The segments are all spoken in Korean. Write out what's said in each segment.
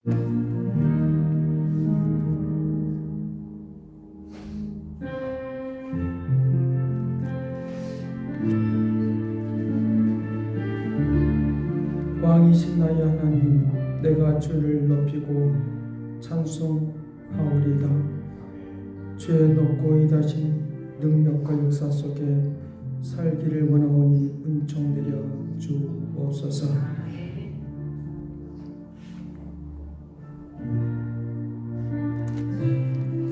왕이신 나의 하나님, 내가 주를 높이고 찬송하오리이다. 주의 높고 이다신 능력과 역사 속에 살기를 원하오니 은총되어 주옵소서.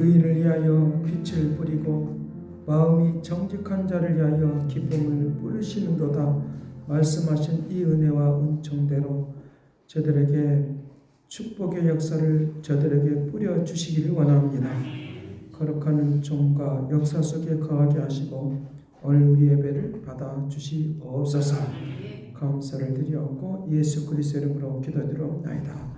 의인을 위하여 빛을 뿌리고 마음이 정직한 자를 위하여 기쁨을 뿌리시는도다 말씀하신 이 은혜와 은총대로 저들에게 축복의 역사를 저들에게 뿌려주시기를 원합니다. 거룩한 은총과 역사 속에 거하게 하시고 오늘 우리 예배를 받아주시옵소서. 감사를 드리옵고 예수 그리스도 이름으로 기도드리옵나이다.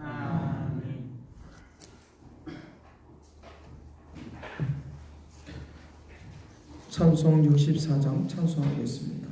찬송 64장 찬송하겠습니다.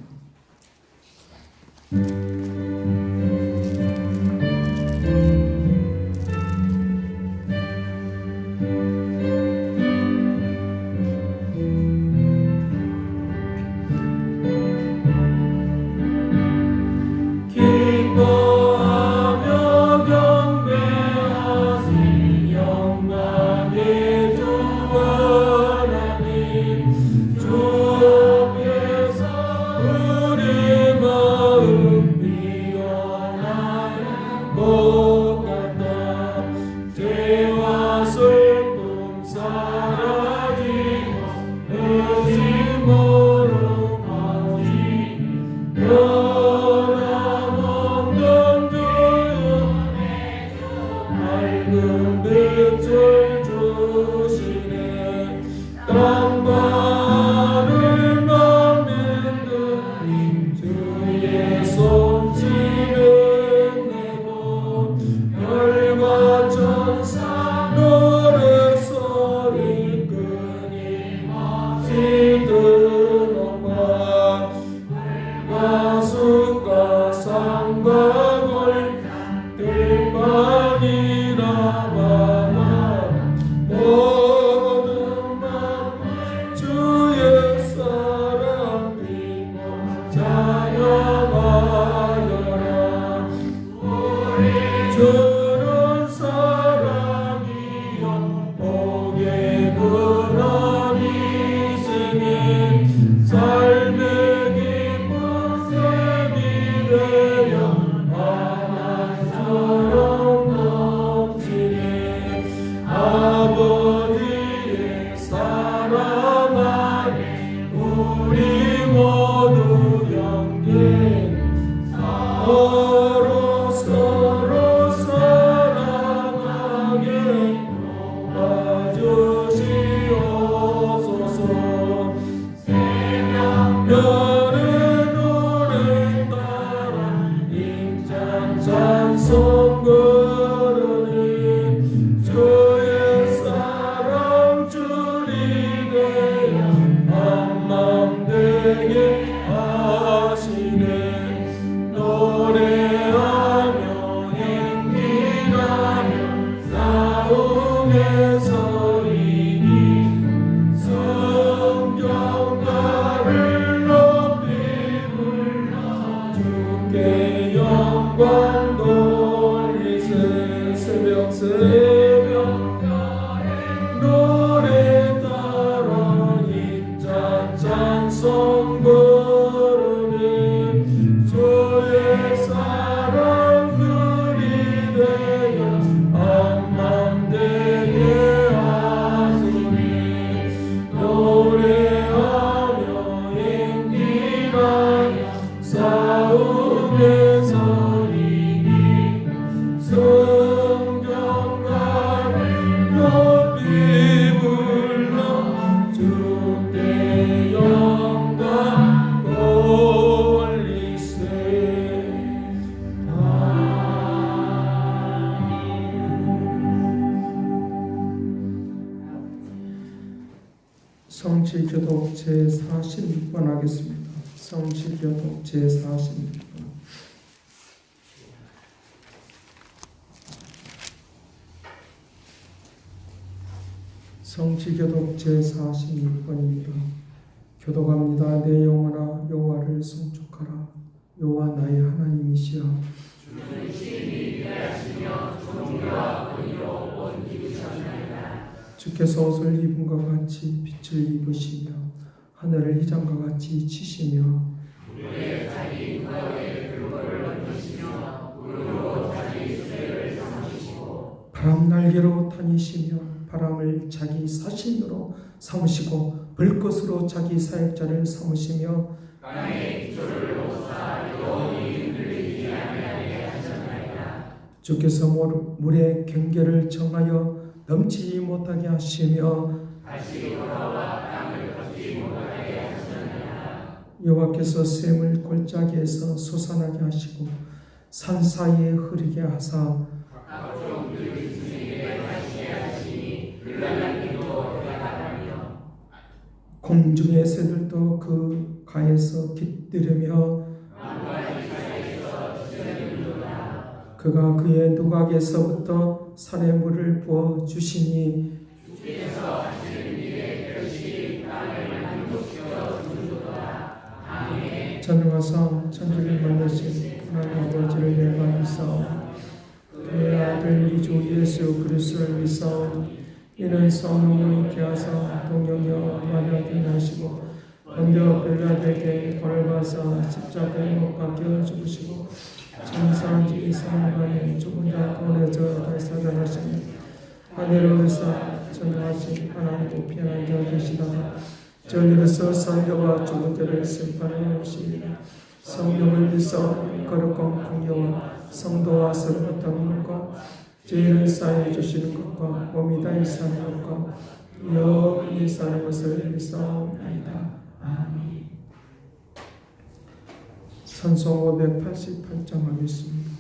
성지교독 제46번 하겠습니다. 성지교독 제46번. 성취교독 제46번입니다. 교독합니다. 내 영혼아 여호와를 송축하라. 여호와 나의 하나님이시여. 주께서 옷을 입은 것 같이 빛을 입으시며 하늘을 휘장과 같이 치시며 바람 날개로 다니시며 바람을 자기 사신으로 삼으시고 불꽃으로 자기 사역자를 삼으시며 주께서 물의 경계를 정하여 넘치지 못하게 하시며 여호와께서 샘을 골짜기에서 솟아나게 하시고 산 사이에 흐르게 하사 공중의 새들도 그 가에서 깃들으며 그가 그의 누각에서부터 산에 물을 부어 주시니 전능하사 천지를 만드신 하나님 아버지를 내가 믿사오니 그의 아들 우리 주 예수 그리스도를 믿사오니 이는 성령을 있게 하사 동정녀 마리아에게 나시고 본디오 빌라도에게 벌을 받사 십자가에 못 박혀 죽으시고 장사한지 3일 만에 죽은 자 가운데서 다시 살아나시니 하늘에 오르사 전능하신 하나님 높이 앉아 계시다가 저리로서 산자와 죽은 자를 심판하여 오시니 성령을 믿사오니 거룩한 풍요와 성도와 서로 담임과 죄를 사해 주시는 것과 몸이 다시 사는 것과 영원히 사는 것을 믿사옵나이다. 아멘. 찬송 588장 하겠습니다.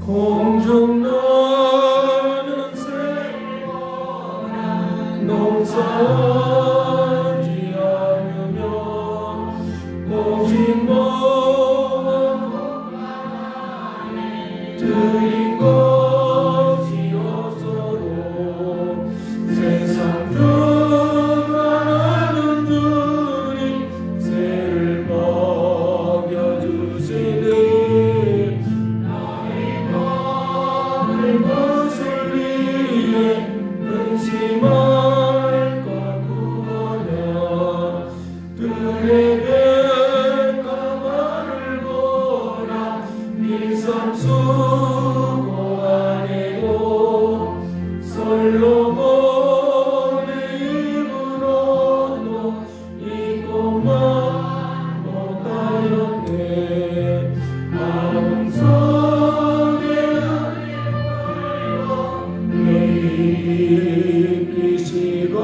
공중 나는 새가 농사지 않으며 공신 드린 것이 없어도 세상 주만하는 주님 새를 먹여주시니 나의 마음을 거슬리에 근심할 것 구하며 들의 뱀과 말을 보라 일삼 수고하네요. 솔로몬의 입으로도 이것만 못하였네. 마음속에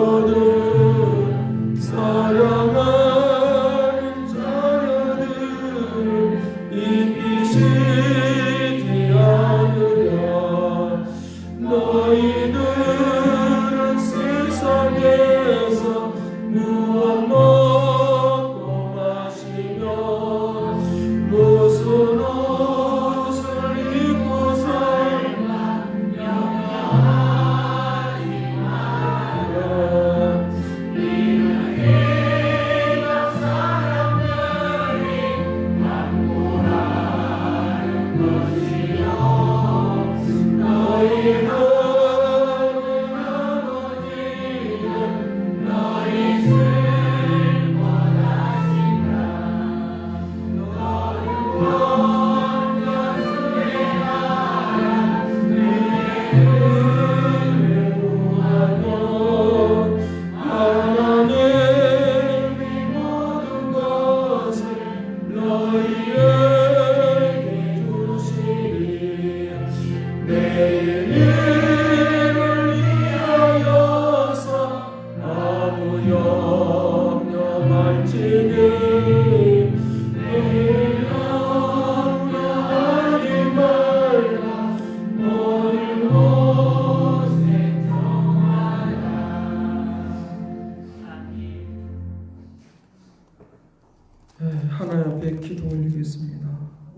입히시거든 사랑하는 자녀들 입히시지 않으랴. 너희들은 세상에서 무엇 먹고 마시며 무슨 옷을 입고 살라 염려하지 말라. 이는 해가 사람들이 만물하는 것이요 너희는 아버지는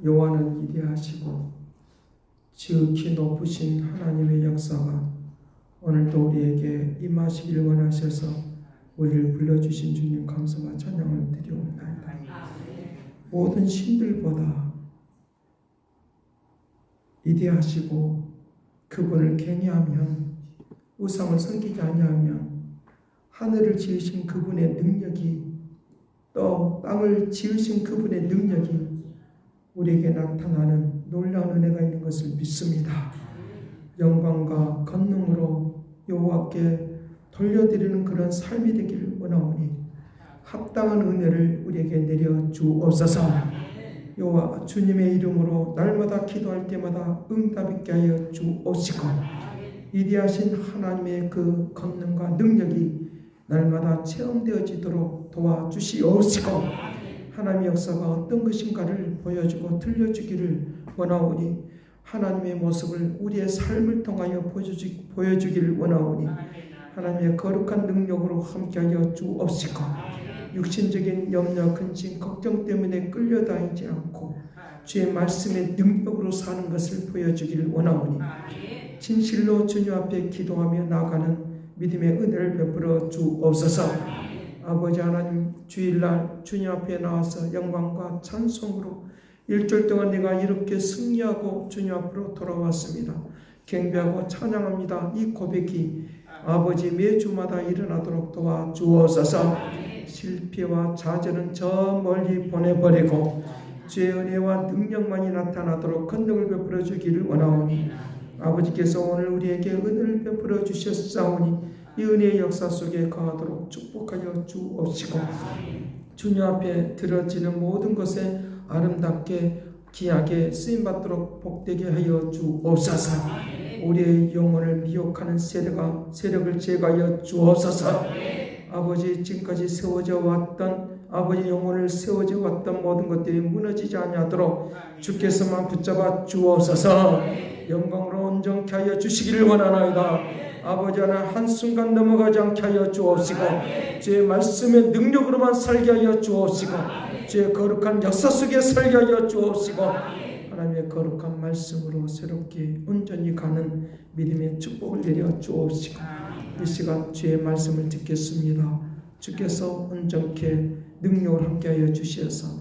여호와는 위대하시고 지극히 높으신 하나님의 역사가 오늘도 우리에게 임하시기를 원하셔서 우리를 불러주신 주님 감사와 찬양을 드리옵나이다. 모든 신들보다 위대하시고 그분을 경외하면 우상을 섬기지 아니하면 하늘을 지으신 그분의 능력이 또 땅을 지으신 그분의 능력이 우리에게 나타나는 놀라운 은혜가 있는 것을 믿습니다. 영광과 권능으로 여호와께 돌려드리는 그런 삶이 되기를 원하오니 합당한 은혜를 우리에게 내려 주옵소서. 여호와 주님의 이름으로 날마다 기도할 때마다 응답 있게 하여 주옵시고 위대하신 하나님의 그 권능과 능력이 날마다 체험되어지도록 도와주시옵시고 하나님의 역사가 어떤 것인가를 보여주고 들려주기를 원하오니 하나님의 모습을 우리의 삶을 통하여 보여주기를 원하오니 하나님의 거룩한 능력으로 함께하여 주옵시고 육신적인 염려, 근심, 걱정 때문에 끌려다니지 않고 주의 말씀의 능력으로 사는 것을 보여주기를 원하오니 진실로 주님 앞에 기도하며 나아가는 믿음의 은혜를 베풀어 주옵소서. 아버지 하나님, 주일날 주님 앞에 나와서 영광과 찬송으로 일주일 동안 내가 이렇게 승리하고 주님 앞으로 돌아왔습니다. 경배하고 찬양합니다. 이 고백이 아버지 매주마다 일어나도록 도와주옵소서. 실패와 좌절은 저 멀리 보내버리고 주의 은혜와 능력만이 나타나도록 권능을 베풀어 주기를 원하오니 아버지께서 오늘 우리에게 은혜를 베풀어 주셨사오니 이 은혜의 역사 속에 거하도록 축복하여 주옵시고 주님 앞에 드려지는 모든 것에 아름답게 귀하게 쓰임받도록 복되게 하여 주옵소서. 우리의 영혼을 미혹하는 세력을 제거하여 주옵소서. 아버지 지금까지 세워져 왔던 아버지 영혼을 세워져 왔던 모든 것들이 무너지지 아니하도록 주께서만 붙잡아 주옵소서. 영광으로 온전케 하여 주시기를 원하나이다. 아버지 하나 한순간 넘어가지 않게 하여 주옵시고 주의 말씀의 능력으로만 살게 하여 주옵시고 주의 거룩한 역사 속에 살게 하여 주옵시고 하나님의 거룩한 말씀으로 새롭게 온전히 가는 믿음의 축복을 내려 주옵시고 이 시간 주의 말씀을 듣겠습니다. 주께서 온전케 능력을 함께하여 주시어서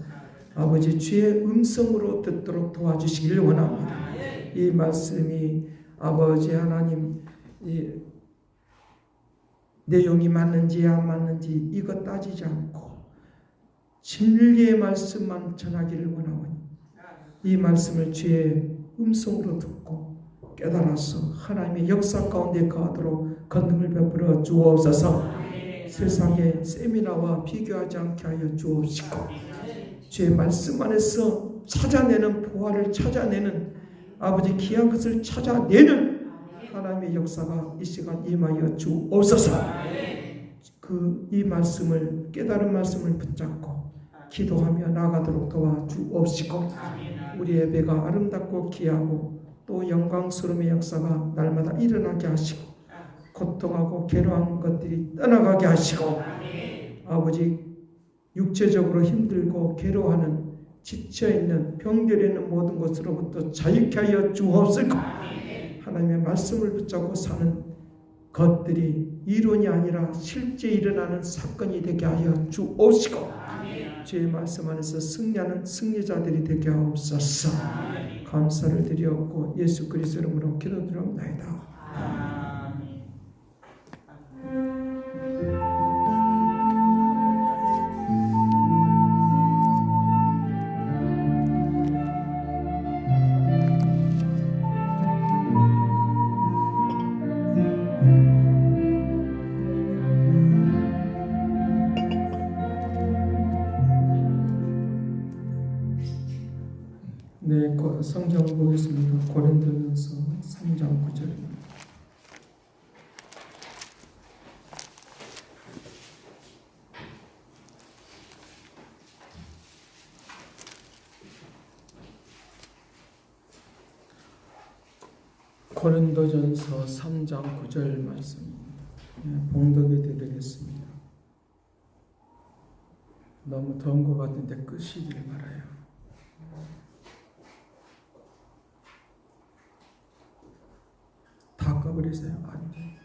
아버지 주의 음성으로 듣도록 도와주시기를 원합니다. 이 말씀이 아버지 하나님 이 내용이 맞는지 안 맞는지 이것 따지지 않고 진리의 말씀만 전하기를 원하오니 이 말씀을 주의 음성으로 듣고 깨달아서 하나님의 역사 가운데 거하도록 권능을 베풀어 주옵소서. 세상의 세미나와 비교하지 않게 하여 주옵시고 주의 말씀 안에서 찾아내는 보화를 찾아내는 아버지 귀한 것을 찾아내는 하나님의 역사가 이 시간 임하여 주옵소서. 이 말씀을 깨달은 말씀을 붙잡고 기도하며 나아가도록 도와주옵시고 우리 예배가 아름답고 귀하고 또 영광스러움의 역사가 날마다 일어나게 하시고 고통하고 괴로운 것들이 떠나가게 하시고 아버지 육체적으로 힘들고 괴로워하는 지쳐있는 병들어 있는 모든 것으로부터 자유케 하여 주옵시고 하나님의 말씀을 붙잡고 사는 것들이 이론이 아니라 실제 일어나는 사건이 되게 하여 주옵시고 주의 말씀 안에서 승리하는 승리자들이 되게 하옵소서. 감사를 드리옵고 예수 그리스도 이름으로 기도드리옵나이다. 네, 성경 보겠습니다. 고린도전서 3장 9절입니다. 고린도전서 3장 9절 말씀입니다. 봉독해 드리겠습니다. 너무 더운 것 같은데 끄시기를 바라요. 바꿔버리세요. 안 돼.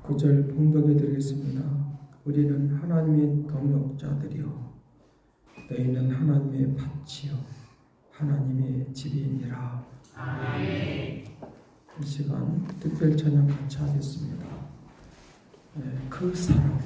구절 봉독해 드리겠습니다. 우리는 하나님의 동역자들이요 너희는 하나님의 밭이요 하나님의 집이니라. 아멘. 이 시간 특별 찬양 같이 하겠습니다. 그 사랑.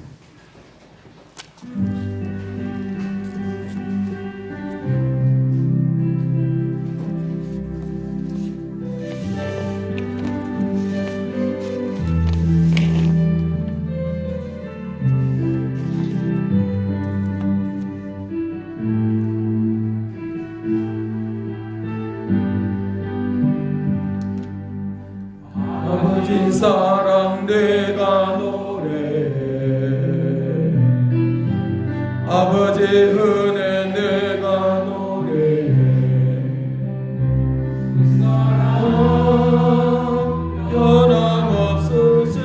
아버지 사랑 내가 노래해 아버지 은혜 내가 노래해 사랑 변함없으신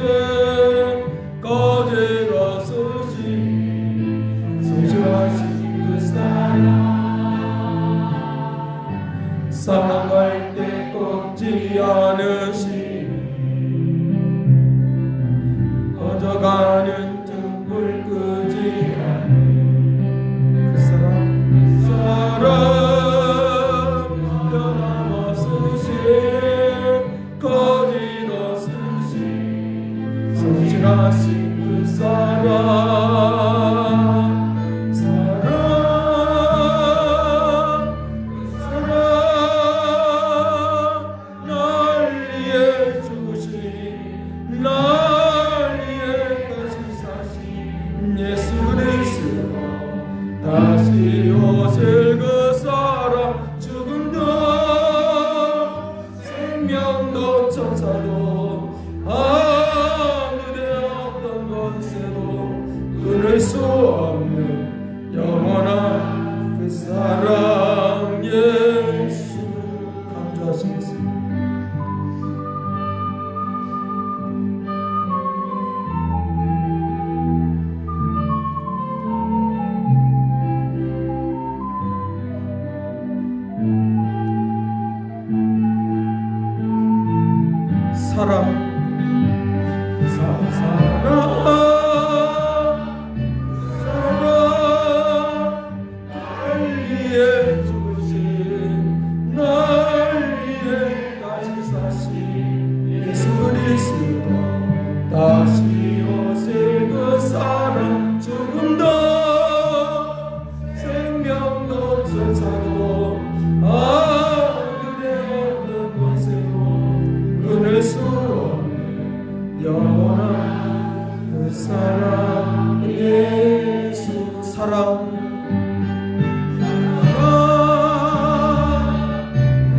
거짓없으신 성실하신 그 사랑 사랑할 때 꺾지 않으신 가는 등불 끄지 않는 그 사랑 변함없으신 거짓없으신 성실하신 그 다시 오실 그 사랑 죽음도 생명도 천사도 하늘의 어떤 권세도 끊을 수 없는 영원한 그 사랑 예수 강조하시겠습니다. 사랑 날 위해 죽으신 날 위해 다시 사신 예수 그리스도 다시 오실 그 사랑 죽음도 생명도 천사도 하늘의 어떤 권세도 끊을 수 없는 영원한 그 사랑 예수 사랑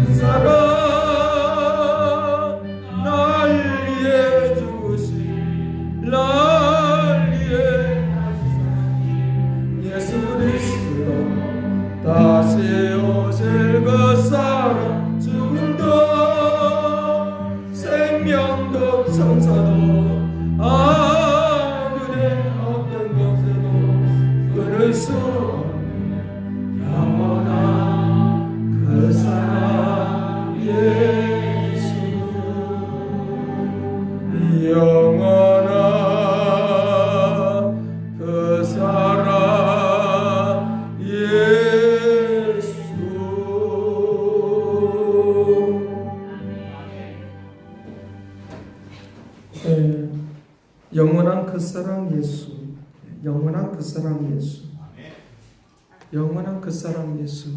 그 사랑 날 위해 죽으신 날 위해 예수 그리스도 다시 오실 그 사랑 죽음도 생명도 천사도 하늘의 어떤 것에도 끊을 수 없는 영원한 그 사랑 예수 영원한 그 사랑 예수 영원한 그 사랑 예수 영원한 그 사랑 예수 영원한 그 사랑 예수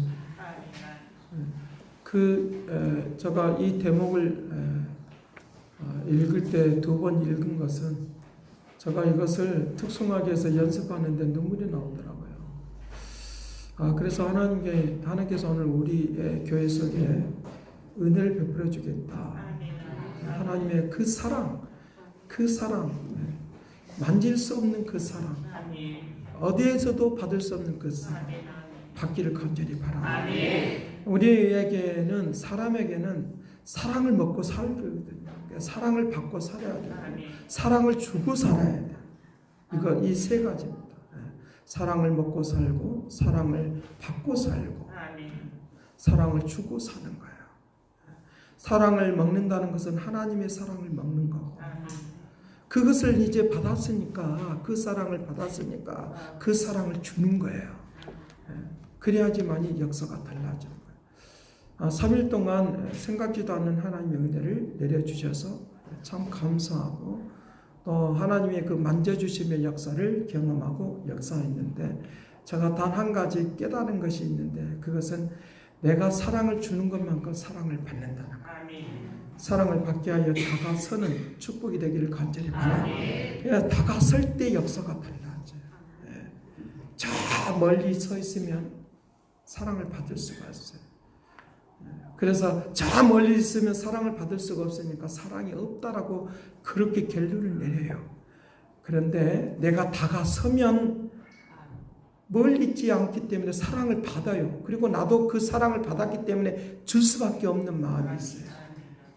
제가 이 대목을 읽을 때 2번 읽은 것은 제가 이것을 특송하기 위해서 연습하는데 눈물이 나오더라고요. 그래서 하나님께서 오늘 우리의 교회 속에 은혜를 베풀어 주겠다. 하나님의 그 사랑 만질 수 없는 그 사랑 어디에서도 받을 수 없는 그 사랑 받기를 간절히 바랍니다. 우리에게는 사람에게는 사랑을 먹고 살거든요. 사랑을 받고 살아야 되고 사랑을 주고 살아야 돼요. 이 세 가지입니다. 사랑을 먹고 살고 사랑을 받고 살고 사랑을 주고 사는 거예요. 사랑을 먹는다는 것은 하나님의 사랑을 먹는 거고, 그것을 이제 받았으니까, 그 사랑을 받았으니까 그 사랑을 주는 거예요. 그래야지만이 역사가 달라지는 거예요. 3일 동안 생각지도 않는 하나님의 은혜를 내려주셔서 참 감사하고, 또 하나님의 그 만져주심의 역사를 경험하고 역사했는데, 제가 단 한 가지 깨달은 것이 있는데, 그것은 내가 사랑을 주는 것만큼 사랑을 받는다는 거예요. 사랑을 받게 하여 다가서는 축복이 되기를 간절히 바랍니다. 다가설 때 역사가 달라져요. 저 멀리 서 있으면 사랑을 받을 수가 없어요. 그래서 저 멀리 있으면 사랑을 받을 수가 없으니까 사랑이 없다라고 그렇게 결론을 내려요. 그런데 내가 다가서면 멀리 있지 않기 때문에 사랑을 받아요. 그리고 나도 그 사랑을 받았기 때문에 줄 수밖에 없는 마음이 있어요.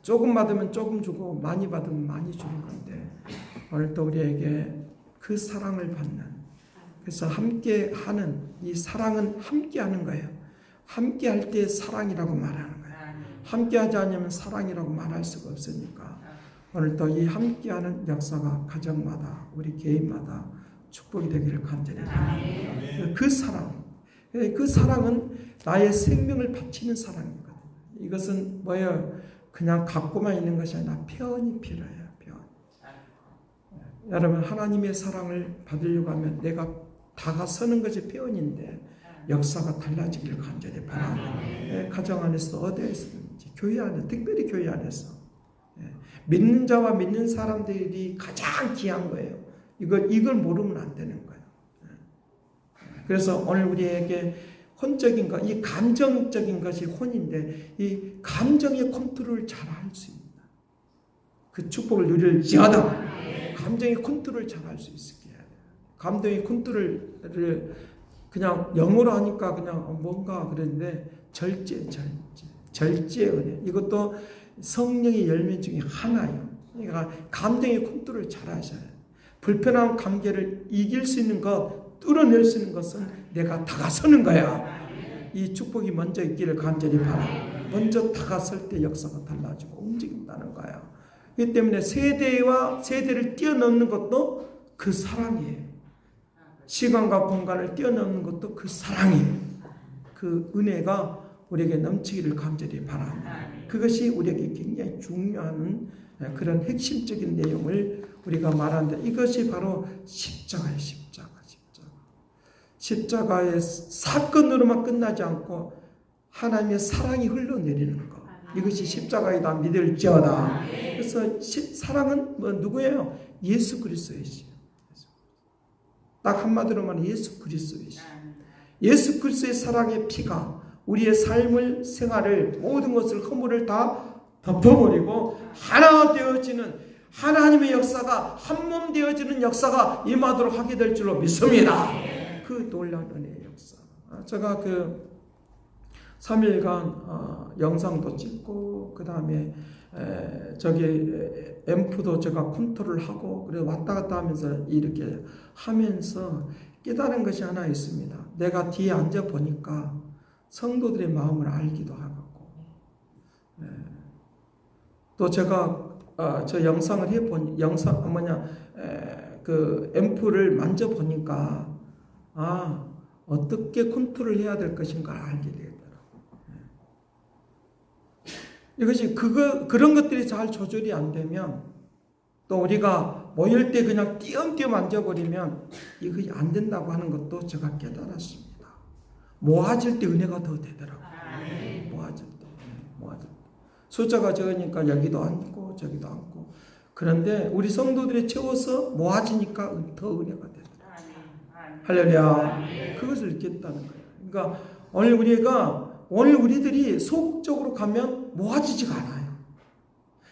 조금 받으면 조금 주고 많이 받으면 많이 주는 건데, 오늘도 우리에게 그 사랑을 받는, 그래서 함께 하는 이 사랑은 함께 하는 거예요. 함께 할 때 사랑이라고 말하는 거예요. 함께 하지 않으면 사랑이라고 말할 수가 없으니까 오늘도 이 함께 하는 역사가 가정마다 우리 개인마다 축복이 되기를 간절히 바랍니다. 그 사랑은 나의 생명을 바치는 사랑이거든요. 이것은 뭐예요? 그냥 갖고만 있는 것이 아니라 표현이 필요해요. 표현. 여러분, 하나님의 사랑을 받으려고 하면 내가 다가서는 것이 표현인데 역사가 달라지기를 간절히 바랍니다. 가정 안에서 어디에서든지, 교회 안에, 특별히 교회 안에서 믿는 자와 믿는 사람들이 가장 귀한 거예요. 이걸 모르면 안 되는 거예요. 그래서 오늘 우리에게 혼적인 것, 이 감정적인 것이 혼인데, 이 감정의 컨트롤을 잘 할 수 있다. 그 축복을 누릴지어다. 감정의 컨트롤을 잘 할 수 있게 해야 돼요. 감정의 컨트롤을 그냥 영어로 하니까 그냥 뭔가 그랬는데, 절제 은혜. 이것도 성령의 열매 중에 하나예요. 그러니까 감정의 컨트롤을 잘 하셔야 돼요. 불편한 관계를 이길 수 있는 것, 뚫어낼 수 있는 것은 내가 다가서는 거야. 이 축복이 먼저 있기를 간절히 바랍니다. 먼저 다가설 때 역사가 달라지고 움직인다는 거야. 그렇기 때문에 세대와 세대를 뛰어넘는 것도 그 사랑이에요. 시간과 공간을 뛰어넘는 것도 그 사랑이에요. 그 은혜가 우리에게 넘치기를 간절히 바랍니다. 그것이 우리에게 굉장히 중요한 그런 핵심적인 내용을 우리가 말하는데, 이것이 바로 십자가예요. 십자가의 사건으로만 끝나지 않고 하나님의 사랑이 흘러내리는 것, 이것이 십자가이다 믿을지어다. 그래서 사랑은 누구예요? 예수 그리스도이시죠. 딱 한마디로 말하면 예수 그리스도이시죠. 예수 그리스도의 사랑의 피가 우리의 삶을, 생활을, 모든 것을, 허물을 다 덮어버리고 하나 되어지는 하나님의 역사가, 한 몸 되어지는 역사가 임하도록 하게 될 줄로 믿습니다. 그 놀라운 은혜의 역사. 제가 그 3일간 영상도 찍고, 그 다음에 저기 앰프도 제가 컨트롤하고, 그래서 왔다 갔다 하면서 이렇게 하면서 깨달은 것이 하나 있습니다. 내가 뒤에 앉아 보니까 성도들의 마음을 알기도 하고, 또 제가 저 영상을 해보니, 그 앰프를 만져보니까, 어떻게 컨트롤 해야 될 것인가 알게 되더라고요. 이것이 그런 것들이 잘 조절이 안 되면, 또 우리가 모일 때 그냥 띄엄띄엄 앉아버리면 이것이 안 된다고 하는 것도 제가 깨달았습니다. 모아질 때 은혜가 더 되더라고요. 모아질 때. 숫자가 적으니까 여기도 앉고 저기도 앉고, 그런데 우리 성도들이 채워서 모아지니까 더 은혜가 되더라고요. 할렐루야. 그것을 느꼈다는 거예요. 그러니까 오늘 우리들이 소극적으로 가면 모아지지가 않아요.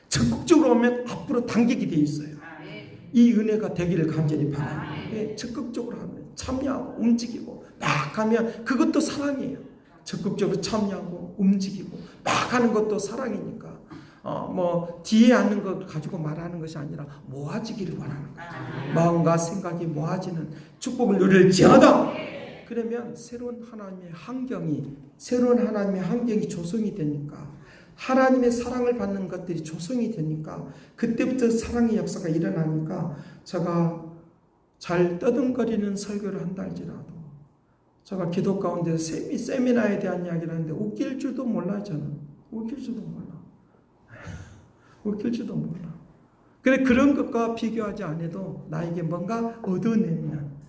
적극적으로 오면 앞으로 당기게 돼 있어요. 이 은혜가 되기를 간절히 바랍니다. 적극적으로 하면 참여하고 움직이고 막 하면 그것도 사랑이에요. 적극적으로 참여하고 움직이고 막 하는 것도 사랑이니까, 뒤에 앉는 것 가지고 말하는 것이 아니라 모아지기를 원하는 거죠. 마음과 생각이 모아지는 축복을 누릴지어다. 그러면 새로운 하나님의 환경이 조성이 되니까, 하나님의 사랑을 받는 것들이 조성이 되니까, 그때부터 사랑의 역사가 일어나니까, 제가 잘 떠듬거리는 설교를 한다 할지라도, 제가 기도 가운데 세미나에 대한 이야기를 하는데 웃길 줄도 몰라요. 저는 웃길 줄도 몰라. 그래, 그런 것과 비교하지 않아도 나에게 뭔가 얻어내는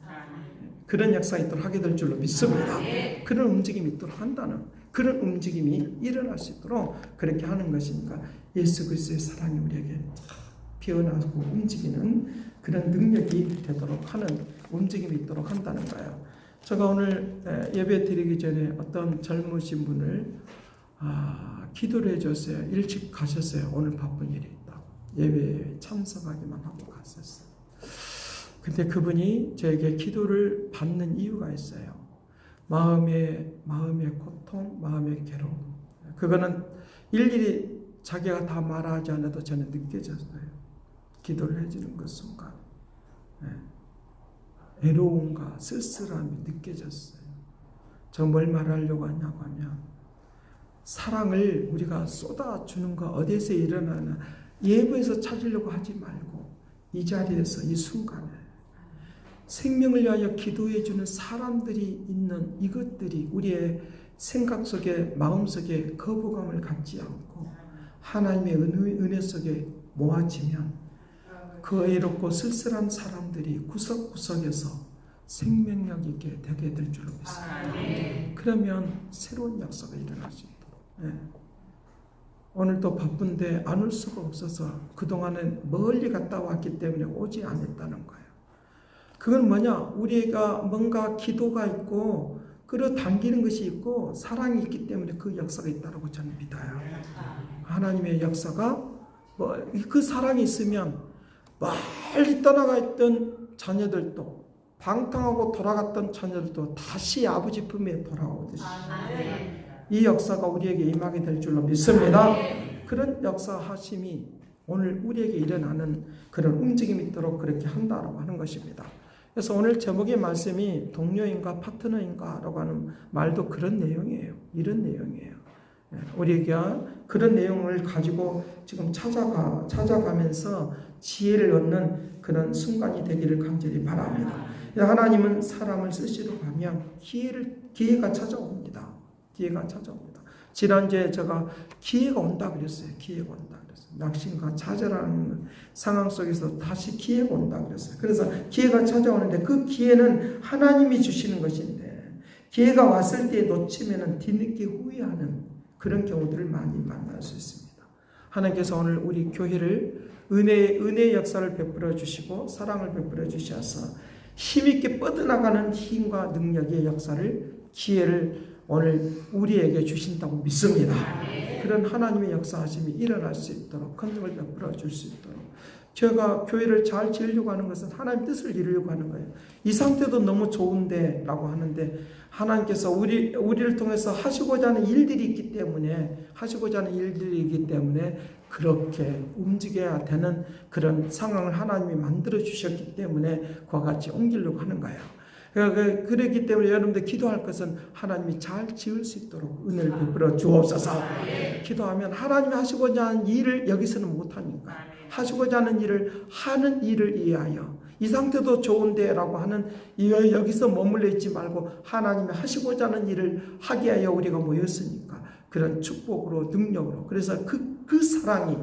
그런 역사가 있도록 하게 될 줄로 믿습니다. 그런 움직임이 있도록 한다는, 그런 움직임이 일어날 수 있도록 그렇게 하는 것이니까, 예수 그리스도의 사랑이 우리에게 피어나고 움직이는 그런 능력이 되도록 하는 움직임이 있도록 한다는 거예요. 제가 오늘 예배 드리기 전에 어떤 젊으신 분을 기도를 해줬어요. 일찍 가셨어요. 오늘 바쁜 일이 있다고. 예배에 참석하기만 하고 갔었어요. 근데 그분이 저에게 기도를 받는 이유가 있어요. 마음의 고통, 마음의 괴로움. 그거는 일일이 자기가 다 말하지 않아도 저는 느껴졌어요. 기도를 해주는 그 순간. 외로움과 쓸쓸함이 느껴졌어요. 저 뭘 말하려고 하냐고 하면, 사랑을 우리가 쏟아주는 거 어디에서 일어나나 예부에서 찾으려고 하지 말고, 이 자리에서 이 순간에 생명을 위하여 기도해주는 사람들이 있는 이것들이 우리의 생각 속에, 마음 속에 거부감을 갖지 않고 하나님의 은혜 속에 모아지면, 그 외롭고 쓸쓸한 사람들이 구석구석에서 생명력 있게 되게 될 줄로 믿습니다. 그러면 새로운 역사가 일어날 수 있도록. 오늘도 바쁜데 안 올 수가 없어서 그동안은 멀리 갔다 왔기 때문에 오지 않았다는 거예요. 그건 뭐냐? 우리가 뭔가 기도가 있고 끌어당기는 것이 있고 사랑이 있기 때문에 그 역사가 있다고 저는 믿어요. 하나님의 역사가 그 사랑이 있으면 멀리 떠나가 있던 자녀들도, 방탕하고 돌아갔던 자녀들도 다시 아버지 품에 돌아오듯이 이 역사가 우리에게 임하게 될 줄로 믿습니다. 그런 역사하심이 오늘 우리에게 일어나는 그런 움직임이 있도록 그렇게 한다라고 하는 것입니다. 그래서 오늘 제목의 말씀이 동료인가 파트너인가 라고 하는 말도 그런 내용이에요. 이런 내용이에요. 우리가 그런 내용을 가지고 지금 찾아가면서 지혜를 얻는 그런 순간이 되기를 간절히 바랍니다. 하나님은 사람을 쓰시러 가면 기회가 찾아옵니다. 기회가 찾아옵니다. 지난주에 제가 기회가 온다 그랬어요. 기회가 온다 그랬어요. 낙심과 좌절하는 상황 속에서 다시 기회가 온다 그랬어요. 그래서 기회가 찾아오는데 그 기회는 하나님이 주시는 것인데, 기회가 왔을 때 놓치면 뒤늦게 후회하는 그런 경우들을 많이 만날 수 있습니다. 하나님께서 오늘 우리 교회를 은혜의 역사를 베풀어 주시고 사랑을 베풀어 주셔서 힘있게 뻗어나가는 힘과 능력의 역사를, 기회를 오늘 우리에게 주신다고 믿습니다. 그런 하나님의 역사하심이 일어날 수 있도록 긍정을 베풀어 줄 수 있도록, 제가 교회를 잘 지으려고 하는 것은 하나님 뜻을 이루려고 하는 거예요. 이 상태도 너무 좋은데 라고 하는데, 하나님께서 우리를 통해서 하시고자 하는 일들이 있기 때문에 그렇게 움직여야 되는 그런 상황을 하나님이 만들어 주셨기 때문에 그와 같이 옮기려고 하는 거예요. 그렇기 때문에 여러분들 기도할 것은 하나님이 잘 지을 수 있도록 은혜를 베풀어 주옵소서. 기도하면 하나님이 하시고자 하는 일을 여기서는 못하니까, 하시고자 하는 일을 하는 일을 이해하여, 이 상태도 좋은데 라고 하는 여기서 머물러 있지 말고 하나님이 하시고자 하는 일을 하게 하여 우리가 모였으니까, 그런 축복으로, 능력으로, 그래서 그 사랑이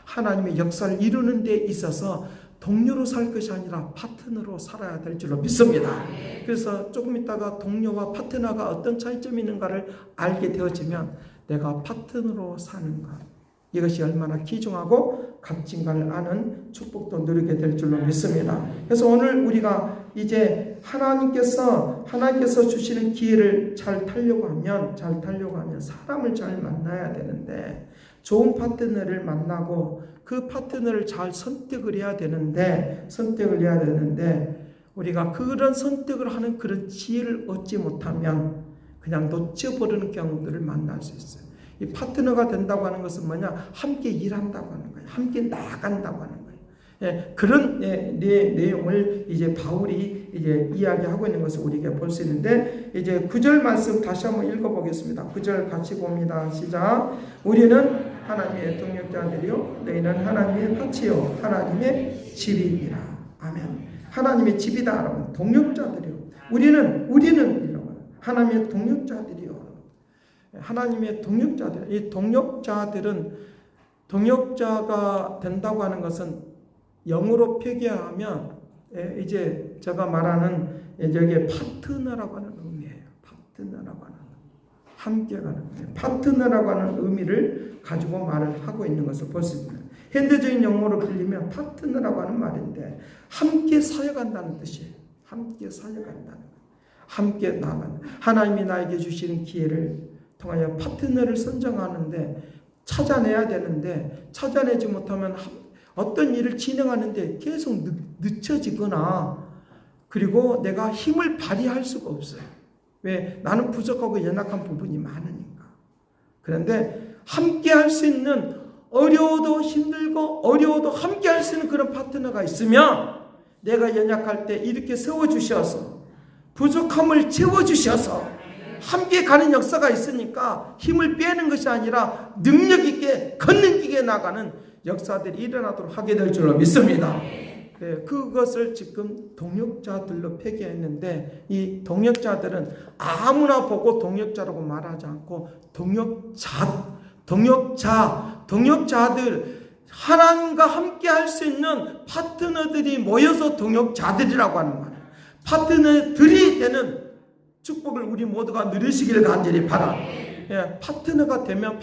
하나님의 역사를 이루는 데 있어서 동료로 살 것이 아니라 파트너로 살아야 될 줄로 믿습니다. 그래서 조금 있다가 동료와 파트너가 어떤 차이점이 있는가를 알게 되어지면 내가 파트너로 사는가, 이것이 얼마나 귀중하고 값진가를 아는 축복도 누리게 될 줄로 믿습니다. 그래서 오늘 우리가 이제 하나님께서 주시는 기회를 잘 타려고 하면 사람을 잘 만나야 되는데, 좋은 파트너를 만나고 그 파트너를 잘 선택을 해야 되는데 우리가 그런 선택을 하는 그런 지혜를 얻지 못하면 그냥 놓쳐버리는 경우들을 만날 수 있어요. 이 파트너가 된다고 하는 것은 뭐냐? 함께 일한다고 하는 거예요. 함께 나아간다고 하는 거예요. 그런 내용을 이제 바울이 이제 이야기하고 있는 것을 우리가 볼 수 있는데, 이제 9절 말씀 다시 한번 읽어보겠습니다. 9절 같이 봅니다. 시작. 우리는 하나님의 동역자들이요 너희는 하나님의 밭이요 하나님의 집이니라. 아멘. 하나님의 집이다 여러분. 동역자들이요. 우리는 이라고 하나님의 동역자들이요. 하나님의 동역자들. 이 동역자들은, 동역자가 된다고 하는 것은 영어로 표기하면 이제 제가 말하는 여기에 파트너라고 하는 의미예요. 파트너라고 하는, 함께 가는, 파트너라고 하는 의미를 가지고 말을 하고 있는 것을 볼 수 있습니다. 현대적인 용어로 빌리면 파트너라고 하는 말인데 함께 사역한다는 뜻이에요. 함께 사역한다는, 함께 나가는, 하나님이 나에게 주시는 기회를 통하여 파트너를 선정하는데 찾아내야 되는데, 찾아내지 못하면 어떤 일을 진행하는데 계속 늦춰지거나, 그리고 내가 힘을 발휘할 수가 없어요. 왜? 나는 부족하고 연약한 부분이 많으니까. 그런데 함께 할 수 있는, 어려워도 힘들고 어려워도 함께 할 수 있는 그런 파트너가 있으면, 내가 연약할 때 이렇게 세워주셔서 부족함을 채워주셔서 함께 가는 역사가 있으니까 힘을 빼는 것이 아니라 능력 있게 걷는기게 나가는 역사들이 일어나도록 하게 될 줄로 믿습니다. 그것을 지금 동역자들로 표기했는데, 이 동역자들은 아무나 보고 동역자라고 말하지 않고 동역자들, 하나님과 함께 할 수 있는 파트너들이 모여서 동역자들이라고 하는 말이에요. 파트너들이 되는 축복을 우리 모두가 누리시기를 간절히 바랍니다. 파트너가 되면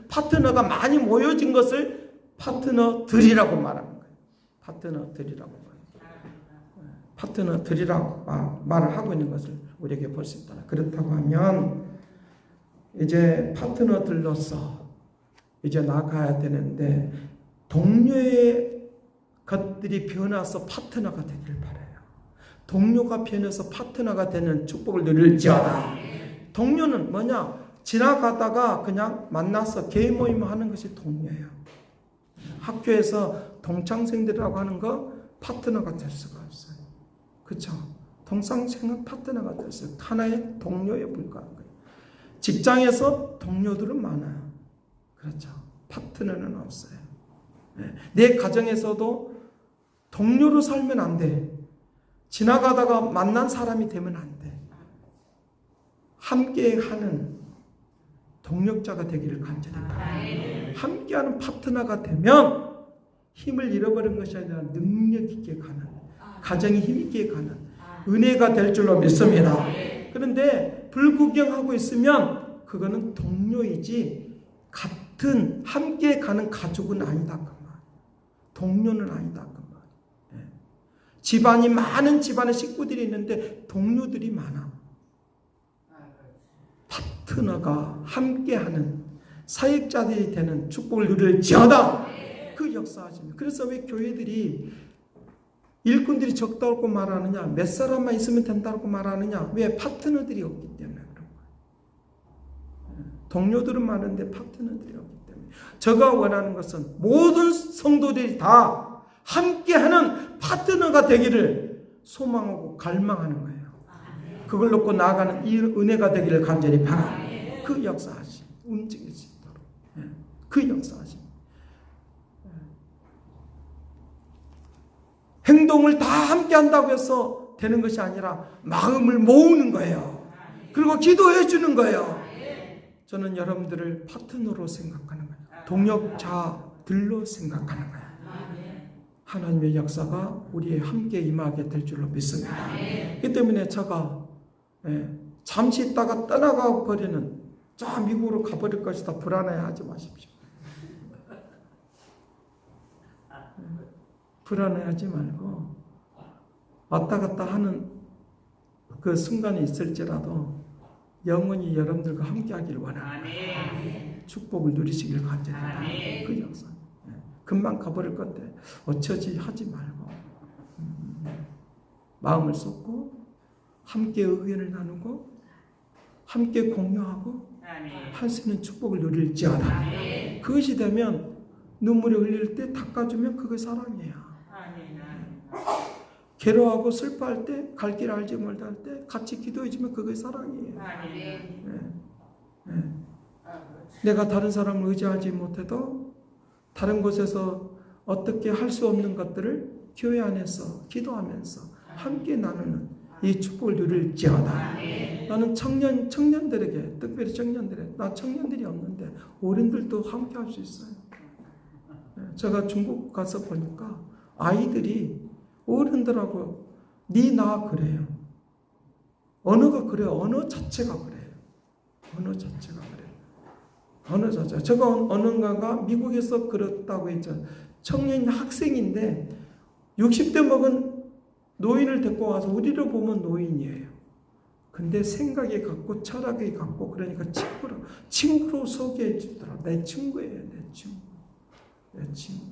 파트너가 많이 모여진 것을 파트너들이라고 말하는 거예요. 파트너들이라고 말을 하고 있는 것을 우리에게 볼 수 있다. 그렇다고 하면 이제 파트너들로서 이제 나가야 되는데, 동료의 것들이 변화해서 파트너가 되길 바라요. 동료가 변해서 파트너가 되는 축복을 누릴지어다. 동료는 뭐냐? 지나가다가 그냥 만나서 개인 모임을 하는 것이 동료예요. 학교에서 동창생들이라고 하는 거 파트너가 될 수가 없어요. 그렇죠? 동창생은 파트너가 될 수 없어요. 하나의 동료에 불과한 거예요. 직장에서 동료들은 많아요. 그렇죠? 파트너는 없어요. 내 가정에서도 동료로 살면 안 돼. 지나가다가 만난 사람이 되면 안 돼. 함께하는 동역자가 되기를 간절히 바랍니다. 함께하는 파트너가 되면 힘을 잃어버린 것이 아니라 능력 있게 가는, 가정이 힘 있게 가는 은혜가 될 줄로 믿습니다. 그런데 불구경하고 있으면 그거는 동료이지 같은 함께 가는 가족은 아니다 그 말. 동료는 아니다 그 말. 집안이 많은 집안의 식구들이 있는데 동료들이 많아. 파트너가 함께하는 사역자들이 되는 축복을 누릴지어다. 그 역사하십니다. 그래서 왜 교회들이 일꾼들이 적다고 말하느냐, 몇 사람만 있으면 된다고 말하느냐, 왜? 파트너들이 없기 때문에 그런 거예요. 동료들은 많은데 파트너들이 없기 때문에. 제가 원하는 것은 모든 성도들이 다 함께하는 파트너가 되기를 소망하고 갈망하는 거예요. 그걸 놓고 나아가는 이 은혜가 되기를 간절히 바랍니다. 그 역사하심, 움직일 수 있도록. 그 역사하심. 행동을 다 함께 한다고 해서 되는 것이 아니라 마음을 모으는 거예요. 그리고 기도해 주는 거예요. 저는 여러분들을 파트너로 생각하는 거예요. 동역자들로 생각하는 거예요. 하나님의 역사가 우리의 함께 임하게 될 줄로 믿습니다. 그렇기 때문에 제가 잠시 있다가 떠나가 버리는, 저 미국으로 가버릴 것이다 불안해하지 마십시오. 불안해하지 말고 왔다 갔다 하는 그 순간이 있을지라도 영원히 여러분들과 함께하기를 원합니다. 축복을 누리시길 간절히 바랍니다. 그 역사. 금방 가버릴 건데 어쩌지 하지 말고 마음을 쏟고 함께 의견을 나누고 함께 공유하고 할 수 있는 축복을 누릴지어다. 그것이 되면 눈물이 흘릴 때 닦아주면 그게 사랑이에요. 괴로워하고 슬퍼할 때, 갈 길 알지 못할 때 같이 기도해주면 그게 사랑이에요. 내가 다른 사람을 의지하지 못해도 다른 곳에서 어떻게 할 수 없는 것들을 교회 안에서 기도하면서 함께 나누는 이 축복을 누릴지어다. 나는 청년들에게, 특별히 청년들에게, 나 청년들이 없는데 어른들도 함께 할 수 있어요. 제가 중국 가서 보니까 아이들이 어른들하고 니 나 그래요. 언어가 그래요. 언어 자체가 그래요. 언어 자체가 그래요. 언어 자체가. 제가 언어가가 미국에서 그렇다고 했잖아요. 청년 학생인데 60대 먹은 노인을 데리고 와서 우리를 보면 노인이에요. 근데 생각이 같고 철학이 같고 그러니까 친구로 소개해 주더라. 내 친구예요. 내 친구.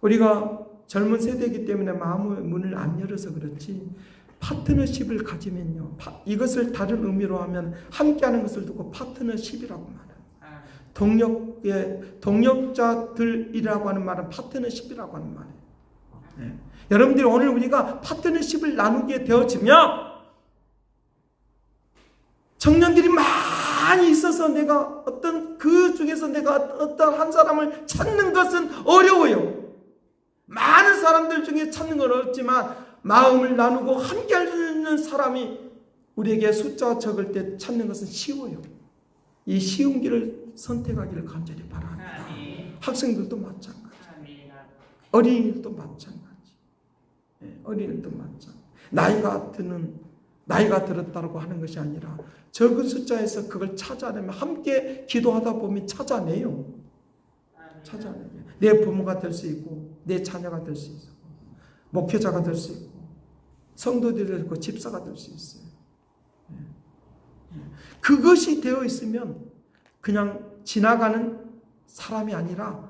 우리가 젊은 세대이기 때문에 마음의 문을 안 열어서 그렇지 파트너십을 가지면요. 이것을 다른 의미로 하면 함께하는 것을 두고 파트너십이라고 말해요. 동력자들이라고 하는 말은 파트너십이라고 하는 말이에요. 네. 여러분들이 오늘 우리가 파트너십을 나누게 되어지면 청년들이 많이 있어서 내가 그 중에서 내가 어떤 한 사람을 찾는 것은 어려워요. 많은 사람들 중에 찾는 건 어렵지만 마음을 나누고 함께 할 수 있는 사람이 우리에게 숫자가 적을 때 찾는 것은 쉬워요. 이 쉬운 길을 선택하기를 간절히 바랍니다. 학생들도 마찬가지. 어린이들도 마찬가지. 어린이들도 마찬가지. 나이가 들었다고 하는 것이 아니라 적은 숫자에서 그걸 찾아내면 함께 기도하다 보면 찾아내요. 내 부모가 될 수 있고 내 자녀가 될 수 있고 목회자가 될 수 있고 성도들이 될 수 있고 집사가 될 수 있어요. 그것이 되어 있으면 그냥 지나가는 사람이 아니라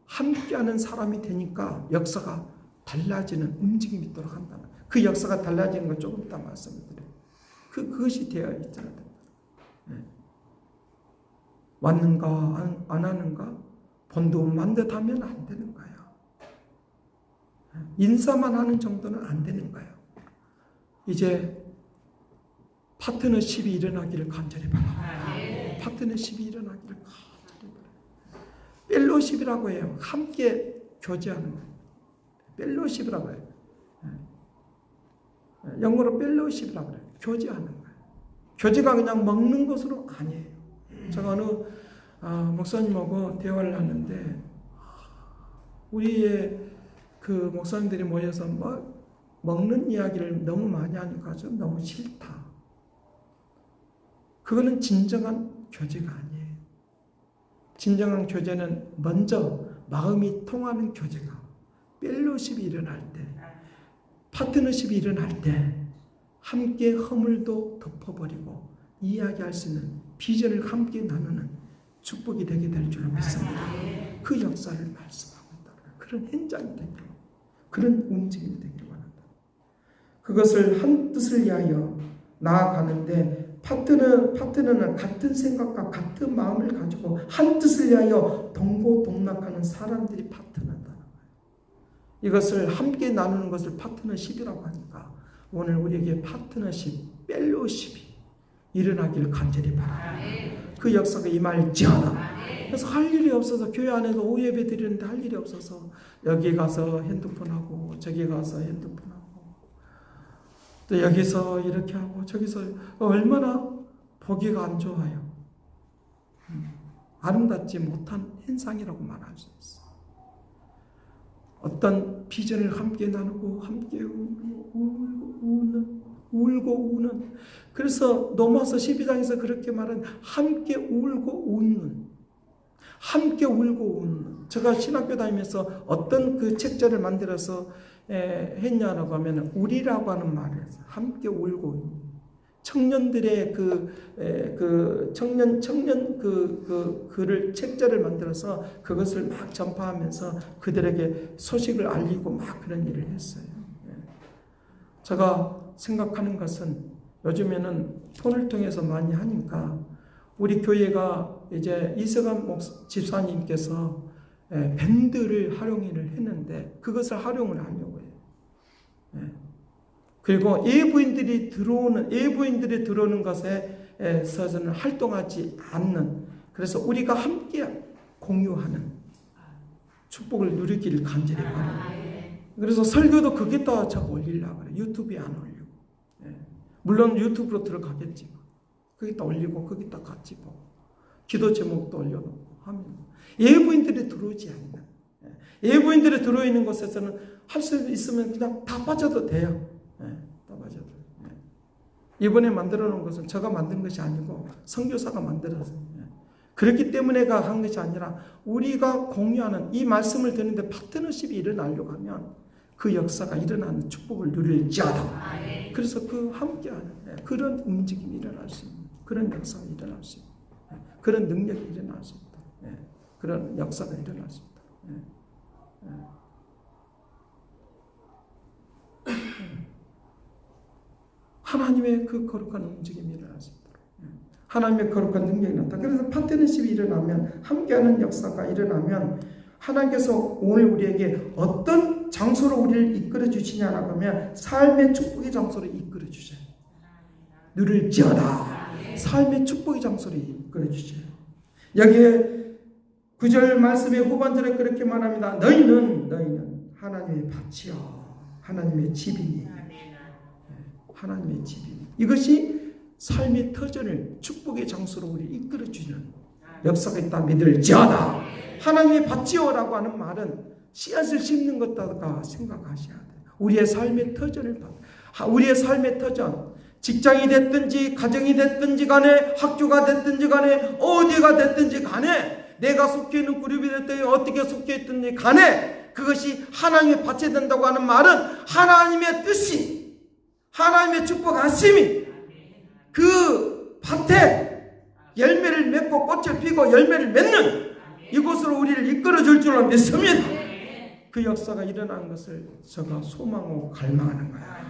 함께하는 사람이 되니까 역사가 달라지는 움직임이 있도록 한다는 그 역사가 달라지는 건 조금 이따 말씀드려요. 그것이 되어 있어야 됩니다. 왔는가 안 하는가 본도만 듯 하면 안 되는 거예요. 인사만 하는 정도는 안 되는 거예요. 이제 파트너십이 일어나기를 간절히 바랍니다. 파트너십이 일어나기를 간절히 바랍니다. 펠로십이라고 해요. 함께 교제하는 거예요. 펠로십이라고 해요. 영어로 펠로십이라고 해요. 교제하는 거예요. 교제가 그냥 먹는 것으로 아니에요. 제가 어느 목사님하고 대화를 하는데 우리의 그 목사님들이 모여서 먹는 이야기를 너무 많이 하니까 좀 너무 싫다. 그거는 진정한 교제가 아니에요. 진정한 교제는 먼저 마음이 통하는 교제가 펠로십이 일어날 때 파트너십이 일어날 때 함께 허물도 덮어버리고 이야기할 수 있는 비전을 함께 나누는 축복이 되게 될 줄로 믿습니다. 그 역사를 말씀하고 있다. 그런 현장이 되기로 그런 움직임이 되기를 원한다. 그것을 한 뜻을 위하여 나아가는데 파트너는 같은 생각과 같은 마음을 가지고 한 뜻을 위하여 동고동락하는 사람들이 파트너다. 이것을 함께 나누는 것을 파트너십이라고 하니까 오늘 우리에게 파트너십, 펠로십이 일어나기를 간절히 바랍니다. 그 역사가 임할지어다. 그래서 할 일이 없어서 교회 안에서 오예배 드리는데 할 일이 없어서 여기 가서 핸드폰하고 저기 가서 핸드폰하고 또 여기서 이렇게 하고 저기서 얼마나 보기가 안 좋아요. 아름답지 못한 현상이라고 말할 수 있어요. 어떤 비전을 함께 나누고 함께 울고 우는 그래서 로마서 12장에서 그렇게 말한 함께 울고 웃는 제가 신학교 다니면서 어떤 그 책자를 만들어서 했냐라고 하면 우리라고 하는 말이었어요. 함께 울고 청년들의 청년 글을 책자를 만들어서 그것을 막 전파하면서 그들에게 소식을 알리고 막 그런 일을 했어요. 제가 생각하는 것은 요즘에는 폰을 통해서 많이 하니까 우리 교회가 이제 이서간 집사님께서 밴드를 활용을 했는데 그것을 활용을 하려고 해요. 그리고 예부인들이 들어오는 것에서는 활동하지 않는, 그래서 우리가 함께 공유하는 축복을 누리기를 간절히 바랍니다. 그래서 설교도 거기다 자꾸 올리려고 그래요. 유튜브에 안 올리고. 물론 유튜브로 들어가겠지만 거기다 올리고 거기다 같이 보고 기도 제목도 올려놓고 하면 예부인들이 들어오지 않는, 예부인들이 들어있는 곳에서는 할 수 있으면 그냥 다 빠져도 돼요. 다 빠져도. 이번에 만들어 놓은 것은 제가 만든 것이 아니고 선교사가 만들었어요. 그렇기 때문에가 한 것이 아니라 우리가 공유하는 이 말씀을 듣는데 파트너십이 일어나려고 하면 그 역사가 일어나는 축복을 누릴지어다. 그래서 그 함께하는 그런 움직임이 일어날 수 있는, 그런 역사가 일어날 수 있는, 그런 능력이 일어날 수 있다. 그런 역사가 일어날 수 있다. 하나님의 그 거룩한 움직임이 일어날 수 있도록, 하나님의 거룩한 능력이 나타나. 그래서 파트너십이 일어나면, 함께하는 역사가 일어나면 하나님께서 오늘 우리에게 어떤 장소로 우리를 이끌어 주시냐라고 하면 삶의 축복의 장소로 이끌어 주셔요. 누릴지어다. 삶의 축복의 장소로 이끌어 주셔요. 여기에 9절 말씀의 후반절에 그렇게 말합니다. 너희는 하나님의 밭이요 하나님의 집이니. 하나님의 집이니. 이것이 삶의 터전을 축복의 장소로 우리 이끌어 주는 역사가 있다 믿을지어다. 하나님의 밭이요라고 하는 말은 씨앗을 심는 것다가 생각하셔야 돼요. 우리의 삶의 터전을 우리의 삶의 터전, 직장이 됐든지 가정이 됐든지 간에 학교가 됐든지 간에 어디가 됐든지 간에 내가 속해 있는 그룹이 됐든지 어떻게 속해 있든지 간에 그것이 하나님의 밭이 된다고 하는 말은 하나님의 뜻이, 하나님의 축복하심이 그 밭에 열매를 맺고 꽃을 피고 열매를 맺는 이곳으로 우리를 이끌어 줄 줄로 믿습니다. 그 역사가 일어나는 것을 제가 소망하고 갈망하는 거야.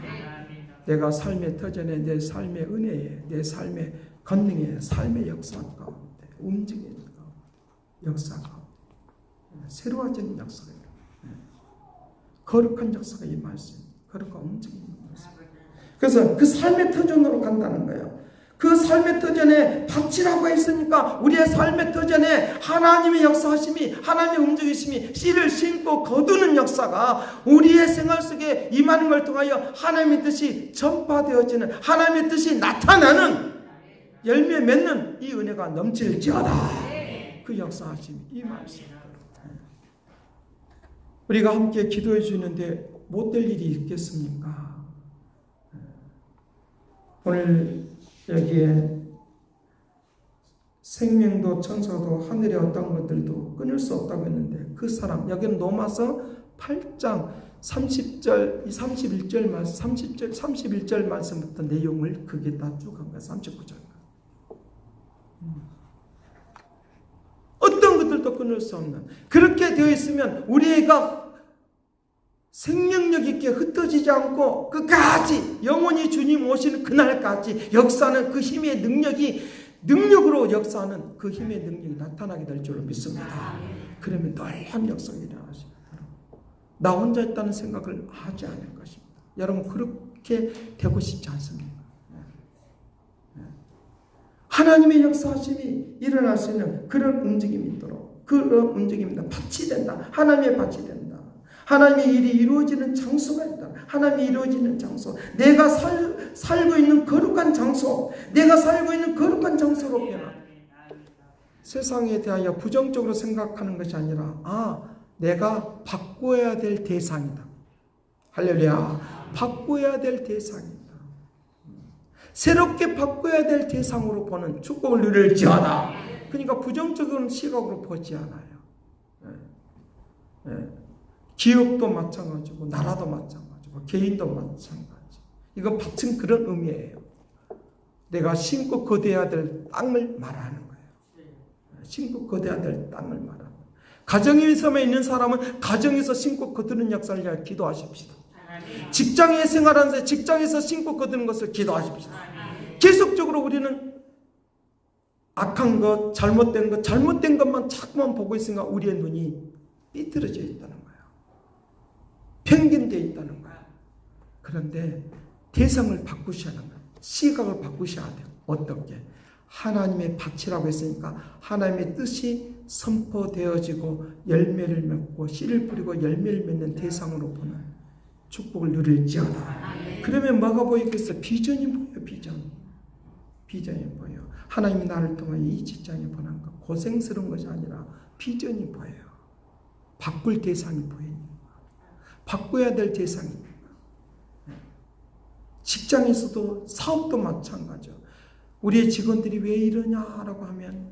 내가 삶의 터전에, 내 삶의 은혜에, 내 삶의 권능에, 삶의 역사 가운데 움직이는 역사 가운데 새로워지는 역사가 일어나요. 거룩한 역사가 이 말씀, 거룩한 움직이는 모습. 그래서 그 삶의 터전으로 간다는 거예요. 그 삶의 터전에 밭이라고 했으니까 우리의 삶의 터전에 하나님의 역사하심이, 하나님의 움직이심이 씨를 심고 거두는 역사가 우리의 생활 속에 임하는 걸 통하여 하나님의 뜻이 전파되어지는, 하나님의 뜻이 나타나는, 열매 맺는 이 은혜가 넘칠지어다. 그 역사하심이 이 말씀입니다. 우리가 함께 기도해 주는데 못될 일이 있겠습니까? 오늘 여기에 생명도 천사도 하늘의 어떤 것들도 끊을 수 없다고 했는데 그 사람, 여기는 로마서 8장 30절, 31절 말씀, 31절 말씀부터 내용을 거기에다 쭉 한 거예요. 39절. 어떤 것들도 끊을 수 없는, 그렇게 되어 있으면 우리가 생명력 있게 흩어지지 않고 끝까지 영원히 주님 오시는 그날까지 역사는 그 힘의 능력으로 역사하는 그 힘의 능력이 나타나게 될 줄로 믿습니다. 그러면 놀라운 역사가 일어나십니다. 나 혼자 있다는 생각을 하지 않을 것입니다. 여러분 그렇게 되고 싶지 않습니까? 하나님의 역사하심이 일어날 수 있는 그런 움직임이 있도록, 그런 움직임입니다. 밭이 된다. 하나님의 밭이 된다. 하나님의 일이 이루어지는 장소가 있다. 하나님이 이루어지는 장소, 내가 살고 있는 거룩한 장소, 내가 살고 있는 거룩한 장소로 변화. 세상에 대하여 부정적으로 생각하는 것이 아니라 내가 바꿔야 될 대상이다. 할렐루야. 바꿔야 될 대상이다. 새롭게 바꿔야 될 대상으로 보는 축복을 누릴지어다. 그러니까 부정적인 시각으로 보지 않아요. 기업도 마찬가지고 나라도 마찬가지고 개인도 마찬가지. 이건 밭은 그런 의미예요. 내가 심고 거둬야 될 땅을 말하는 거예요. 심고 거둬야 될 땅을 말하는 거예요. 가정에서 있는 사람은 가정에서 심고 거두는 역사를 위하여 기도하십시다. 직장에 생활하면서 직장에서 심고 거두는 것을 기도하십시다. 계속적으로 우리는 악한 것, 잘못된 것만 자꾸만 보고 있으니까 우리의 눈이 삐뚤어져 있다는 거예요. 편견되어 있다는 거예요. 그런데 대상을 바꾸셔야 합니다. 시각을 바꾸셔야 돼요. 어떻게? 하나님의 밭이라고 했으니까 하나님의 뜻이 선포되어지고 열매를 맺고 씨를 뿌리고 열매를 맺는 대상으로 보는 축복을 누릴지어다. 그러면 뭐가 보이겠어? 비전이 보여요. 비전이 보여요. 하나님이 나를 통해 이 직장에 보낸 것, 고생스러운 것이 아니라 비전이 보여요. 바꿀 대상이 보이니까. 바꿔야 될 대상입니다. 직장에서도 사업도 마찬가지죠. 우리의 직원들이 왜 이러냐라고 하면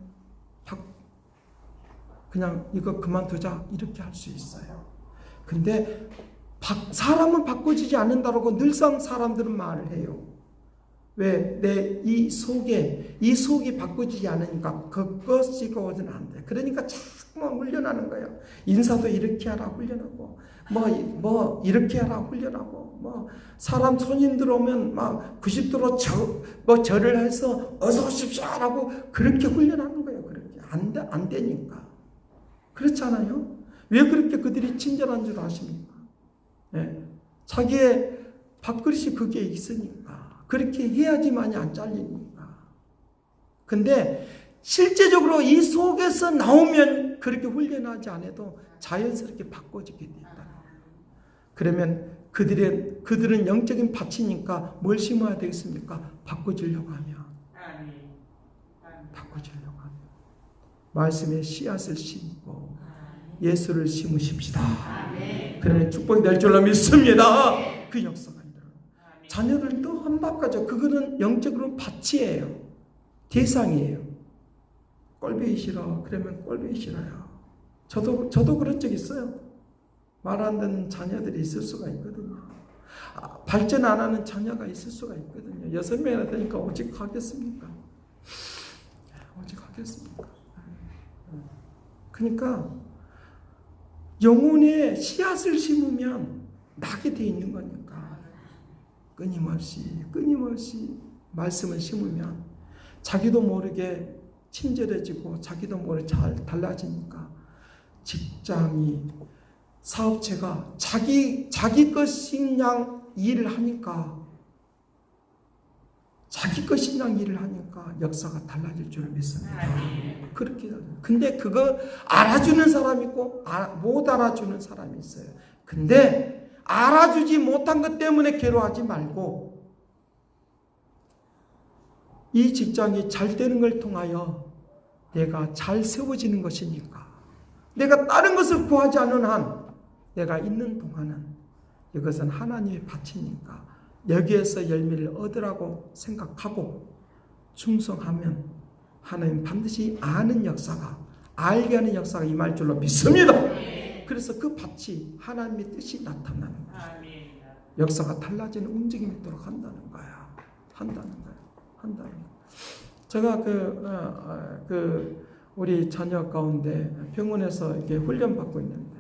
그냥 이거 그만두자 이렇게 할 수 있어요. 근데 사람은 바꿔지지 않는다라고 늘상 사람들은 말을 해요. 왜? 내 이 속이 바꿔지지 않으니까 그것이 오지는 안 돼. 그러니까 자꾸만 훈련하는 거예요. 인사도 이렇게 하라 훈련하고 뭐 이렇게 하라 훈련하고 뭐 사람 손님 들어오면 막 90도로 절을 해서 어서 오십시오라고 그렇게 훈련하는 거예요. 그렇게 안 되니까. 그렇잖아요. 왜 그렇게 그들이 친절한 줄 아십니까? 네. 자기의 밥그릇이 그게 있으니까. 그렇게 해야지만이 안 잘리니까. 근데 실제적으로 이 속에서 나오면 그렇게 훈련하지 않아도 자연스럽게 바꿔지게 된다. 그러면 그들은 영적인 밭이니까 뭘 심어야 되겠습니까? 바꿔주려고 하면. 바꿔주려고 하면. 말씀에 씨앗을 심고 예수를 심으십시다. 그러면 축복이 될 줄로 믿습니다. 그 역사가 일어나요. 자녀들도 한 바꿔줘. 그거는 영적으로 밭이에요. 대상이에요. 꼴보기 싫어. 그러면 꼴보기 싫어요. 저도 그런 적 있어요. 말 안 듣는 자녀들이 있을 수가 있거든요. 발전 안 하는 자녀가 있을 수가 있거든요. 6명이나 되니까 오직 하겠습니까? 오직 하겠습니까? 그러니까 영혼에 씨앗을 심으면 나게 돼 있는 거니까 끊임없이 말씀을 심으면 자기도 모르게 친절해지고 자기도 모르게 잘 달라지니까 직장이 사업체가 자기 것인 양 일을 하니까 역사가 달라질 줄 믿습니다. 그렇게. 근데 그거 알아주는 사람이 있고 못 알아주는 사람이 있어요. 근데 알아주지 못한 것 때문에 괴로워하지 말고 이 직장이 잘 되는 걸 통하여 내가 잘 세워지는 것이니까 내가 다른 것을 구하지 않는 한 내가 있는 동안은 이것은 하나님의 밭이니까 여기에서 열매를 얻으라고 생각하고 충성하면 하나님 반드시 알게 하는 역사가 임할 줄로 믿습니다. 그래서 그 밭이 하나님의 뜻이 나타나는 거예요. 역사가 달라지는 움직임이 있도록 한다는 거야. 제가 우리 자녀 가운데 병원에서 이렇게 훈련 받고 있는데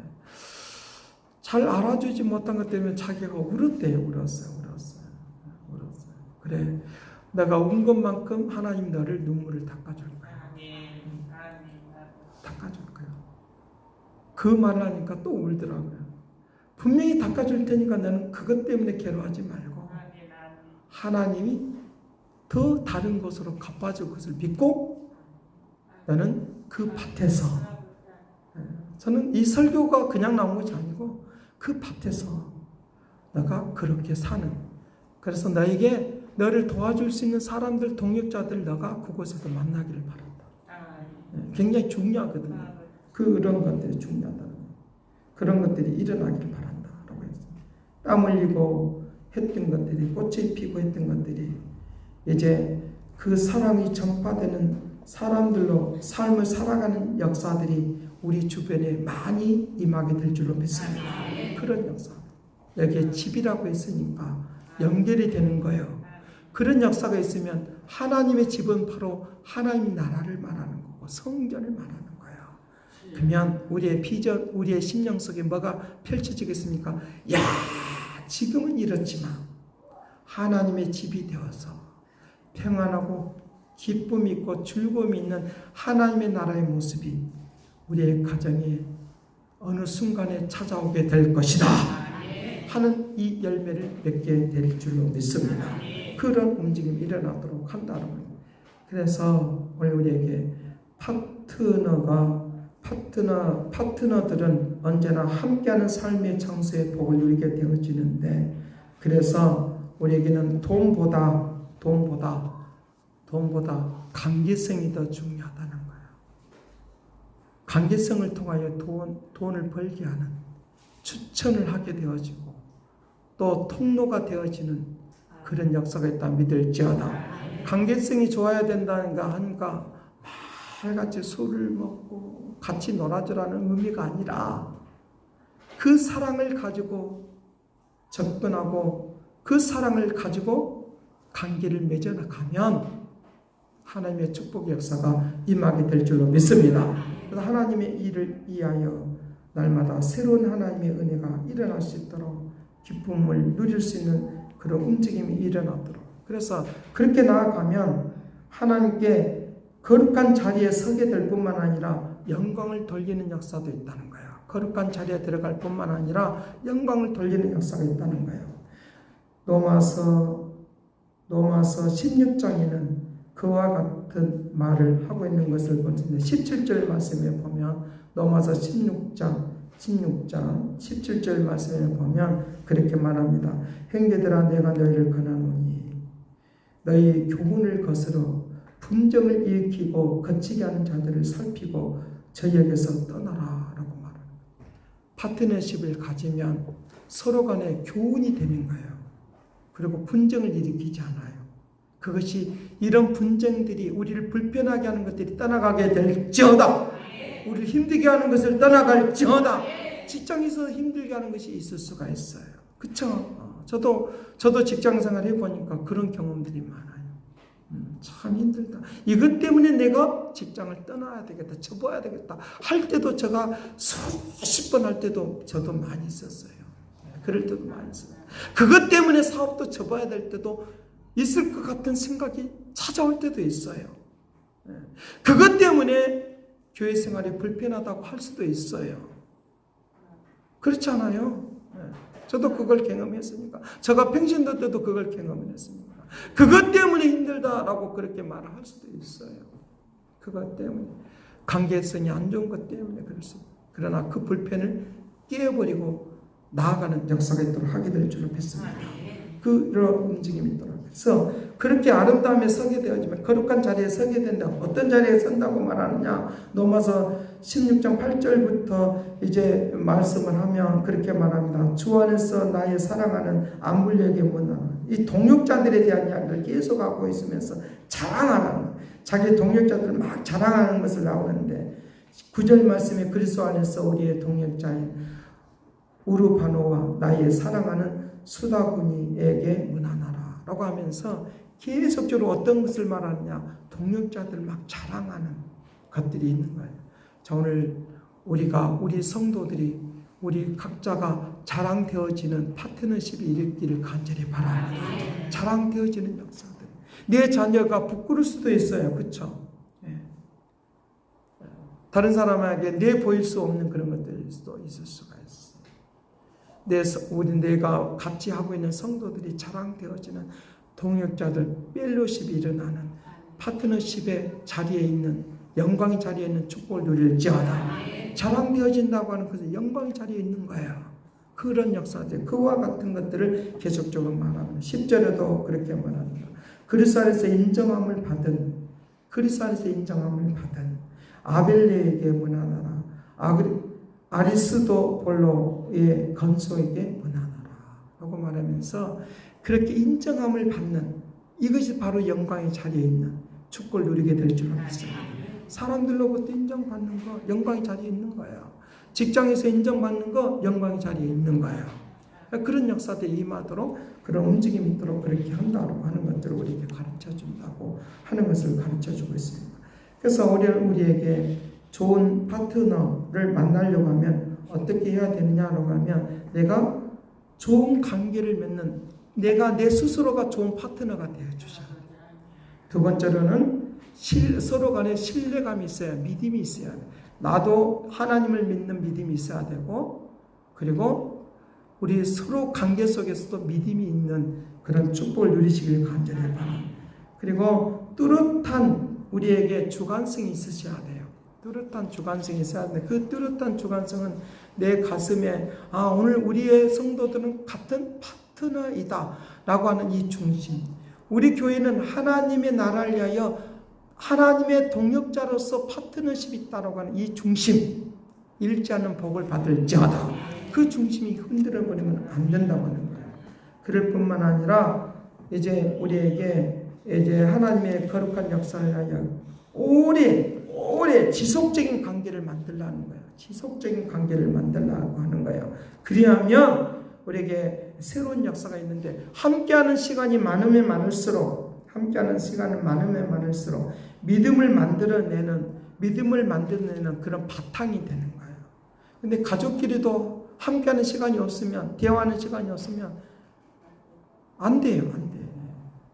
잘 알아주지 못한 것 때문에 자기가 울었어요. 그래, 내가 운 것만큼 하나님 너를 눈물을 닦아줄 거야. 닦아줄 거야. 그 말을 하니까 또 울더라고요. 분명히 닦아줄 테니까 너는 그것 때문에 괴로워하지 말고 하나님이 더 다른 것으로 갚아줄 것을 믿고 너는 그 밭에서, 저는 이 설교가 그냥 나온 것이 아니고 그 밭에서 너가 그렇게 사는, 그래서 너를 도와줄 수 있는 사람들, 동역자들 너가 그곳에서 만나기를 바란다. 굉장히 중요하거든요. 그런 것들이 중요하다는 거예요. 그런 것들이 일어나기를 바란다 라고 했습니다. 땀 흘리고 했던 것들이, 꽃이 피고 했던 것들이 이제 그 사랑이 전파되는 사람들로 삶을 살아가는 역사들이 우리 주변에 많이 임하게 될 줄로 믿습니다. 그런 역사. 여기에 집이라고 했으니까 연결이 되는 거예요. 그런 역사가 있으면 하나님의 집은 바로 하나님의 나라를 말하는 거고 성전을 말하는 거예요. 그러면 우리의 비전, 우리의 심령 속에 뭐가 펼쳐지겠습니까? 야, 지금은 이렇지만 하나님의 집이 되어서 평안하고 기쁨이 있고 즐거움이 있는 하나님의 나라의 모습이 우리의 가정에 어느 순간에 찾아오게 될 것이다 하는 이 열매를 맺게 될 줄로 믿습니다. 그런 움직임이 일어나도록 한다는 거예요. 그래서 오늘 우리에게 파트너들은 언제나 함께하는 삶의 장소의 복을 누리게 되어지는데, 그래서 우리에게는 돈보다 관계성이 더 중요하다는 거예요. 관계성을 통하여 돈을 벌게 하는, 추천을 하게 되어지고 또 통로가 되어지는 그런 역사가 있다 믿을지어다. 관계성이 좋아야 된다는가 하니까 매일같이 술을 먹고 같이 놀아주라는 의미가 아니라, 그 사랑을 가지고 접근하고 그 사랑을 가지고 관계를 맺어나가면 하나님의 축복의 역사가 임하게 될 줄로 믿습니다. 그래서 하나님의 일을 위하여 날마다 새로운 하나님의 은혜가 일어날 수 있도록, 기쁨을 누릴 수 있는 그런 움직임이 일어나도록, 그래서 그렇게 나아가면 하나님께 거룩한 자리에 서게 될 뿐만 아니라 영광을 돌리는 역사도 있다는 거예요. 거룩한 자리에 들어갈 뿐만 아니라 영광을 돌리는 역사가 있다는 거예요. 로마서 16장에는 그와 같은 말을 하고 있는 것을 보는데, 17절 말씀에 보면, 로마서 16장 17절 말씀에 보면 그렇게 말합니다. 형제들아, 내가 너희를 권하노니 너희 교훈을 거스러 분쟁을 일으키고 거치게 하는 자들을 살피고 저희에게서 떠나라 라고 말합니다. 파트너십을 가지면 서로 간에 교훈이 되는 거예요. 그리고 분쟁을 일으키지 않아요. 그것이, 이런 분쟁들이 우리를 불편하게 하는 것들이 떠나가게 될지어다. 우리를 힘들게 하는 것을 떠나갈지어다. 직장에서 힘들게 하는 것이 있을 수가 있어요. 그쵸? 저도 직장생활 해보니까 그런 경험들이 많아요. 참 힘들다. 이것 때문에 내가 직장을 떠나야 되겠다, 접어야 되겠다 할 때도, 제가 수십 번 할 때도 저도 많이 있었어요. 그럴 때도 많이 있어요. 그것 때문에 사업도 접어야 될 때도 있을 것 같은 생각이 찾아올 때도 있어요. 그것 때문에 교회 생활이 불편하다고 할 수도 있어요. 그렇지 않아요? 저도 그걸 경험했으니까. 제가 펜션도 때도 그걸 경험했으니까. 그것 때문에 힘들다라고 그렇게 말을 할 수도 있어요. 그것 때문에. 관계성이 안 좋은 것 때문에 그럴 수 있어요. 그러나 그 불편을 깨어버리고 나아가는 역사가 있도록 하게 될 줄로 믿습니다. 그런 움직임이 있도록. 그래서 그렇게 아름다움에 서게 되어지면, 거룩한 자리에 서게 된다. 어떤 자리에 선다고 말하느냐? 로마서 16장 8절부터 이제 말씀을 하면 그렇게 말합니다. 주 안에서 나의 사랑하는 암불력의 문화. 이 동역자들에 대한 이야기를 계속하고 있으면서 자랑하는, 자기 동역자들을 막 자랑하는 것을 나오는데, 9절 말씀에 그리스도 안에서 우리의 동역자인 우르바노와 나의 사랑하는 수다구니에게 문안하라 라고 하면서 계속적으로 어떤 것을 말하느냐? 동역자들 막 자랑하는 것들이 있는 거예요. 자, 오늘 우리 성도들이, 우리 각자가 자랑되어지는 파트너십이 일으키기를 간절히 바랍니다. 자랑되어지는 역사들. 내 자녀가 부끄러울 수도 있어요. 그렇죠? 다른 사람에게 내보일 수 없는 그런 것들일 수도 있을 수가 있어요. 내가 같이 하고 있는 성도들이 자랑되어지는 동역자들, 펠로십이 일어나는, 파트너십의 자리에 있는, 영광의 자리에 있는 축복을 누릴지어다. 자랑되어진다고 하는 것은 영광의 자리에 있는 거예요. 그런 역사들, 그와 같은 것들을 계속적으로 말합니다. 10절에도 그렇게 말합니다. 그리스도 안에서 인정함을 받은 아벨레에게 문안하라. 아리스도볼로의 건소에게 문안하라 라고 말하면서, 그렇게 인정함을 받는, 이것이 바로 영광의 자리에 있는 축복을 누리게 될 줄로 믿습니다. 사람들로부터 인정받는 거 영광의 자리에 있는 거예요. 직장에서 인정받는 거 영광의 자리에 있는 거예요. 그런 역사들이 임하도록, 그런 움직임이 있도록 그렇게 한다고 하는 것들을 우리에게 가르쳐준다고 하는 것을 가르쳐주고 있습니다. 그래서 우리에게 좋은 파트너를 만나려고 하면 어떻게 해야 되느냐라고 하면, 내가 좋은 관계를 맺는, 내가 내 스스로가 좋은 파트너가 되어주자. 두 번째로는 서로 간에 신뢰감이 있어야, 믿음이 있어야 돼. 나도 하나님을 믿는 믿음이 있어야 되고, 그리고 우리 서로 관계 속에서도 믿음이 있는 그런 축복을 누리시길 간절히 바랍니다. 그리고 뚜렷한 우리에게 주관성이 있으셔야 돼요. 뚜렷한 주관성이 있어야 되는데, 그 뚜렷한 주관성은 내 가슴에 오늘 우리의 성도들은 같은 파트너이다 라고 하는 이 중심, 우리 교회는 하나님의 나라를 위하여 하나님의 동역자로서 파트너십이 있다고 하는 이 중심, 잃지 않는 복을 받을지어다. 그 중심이 흔들어버리면 안 된다고 하는 거예요. 그럴 뿐만 아니라 이제 우리에게 이제 하나님의 거룩한 역사를 위하여 오래 지속적인 관계를 만들라는 거예요. 지속적인 관계를 만들라고 하는 거예요. 그리하면 우리에게 새로운 역사가 있는데, 함께하는 시간이 많으면 많을수록 믿음을 만들어내는 그런 바탕이 되는 거예요. 근데 가족끼리도 함께하는 시간이 없으면, 대화하는 시간이 없으면 안 돼요.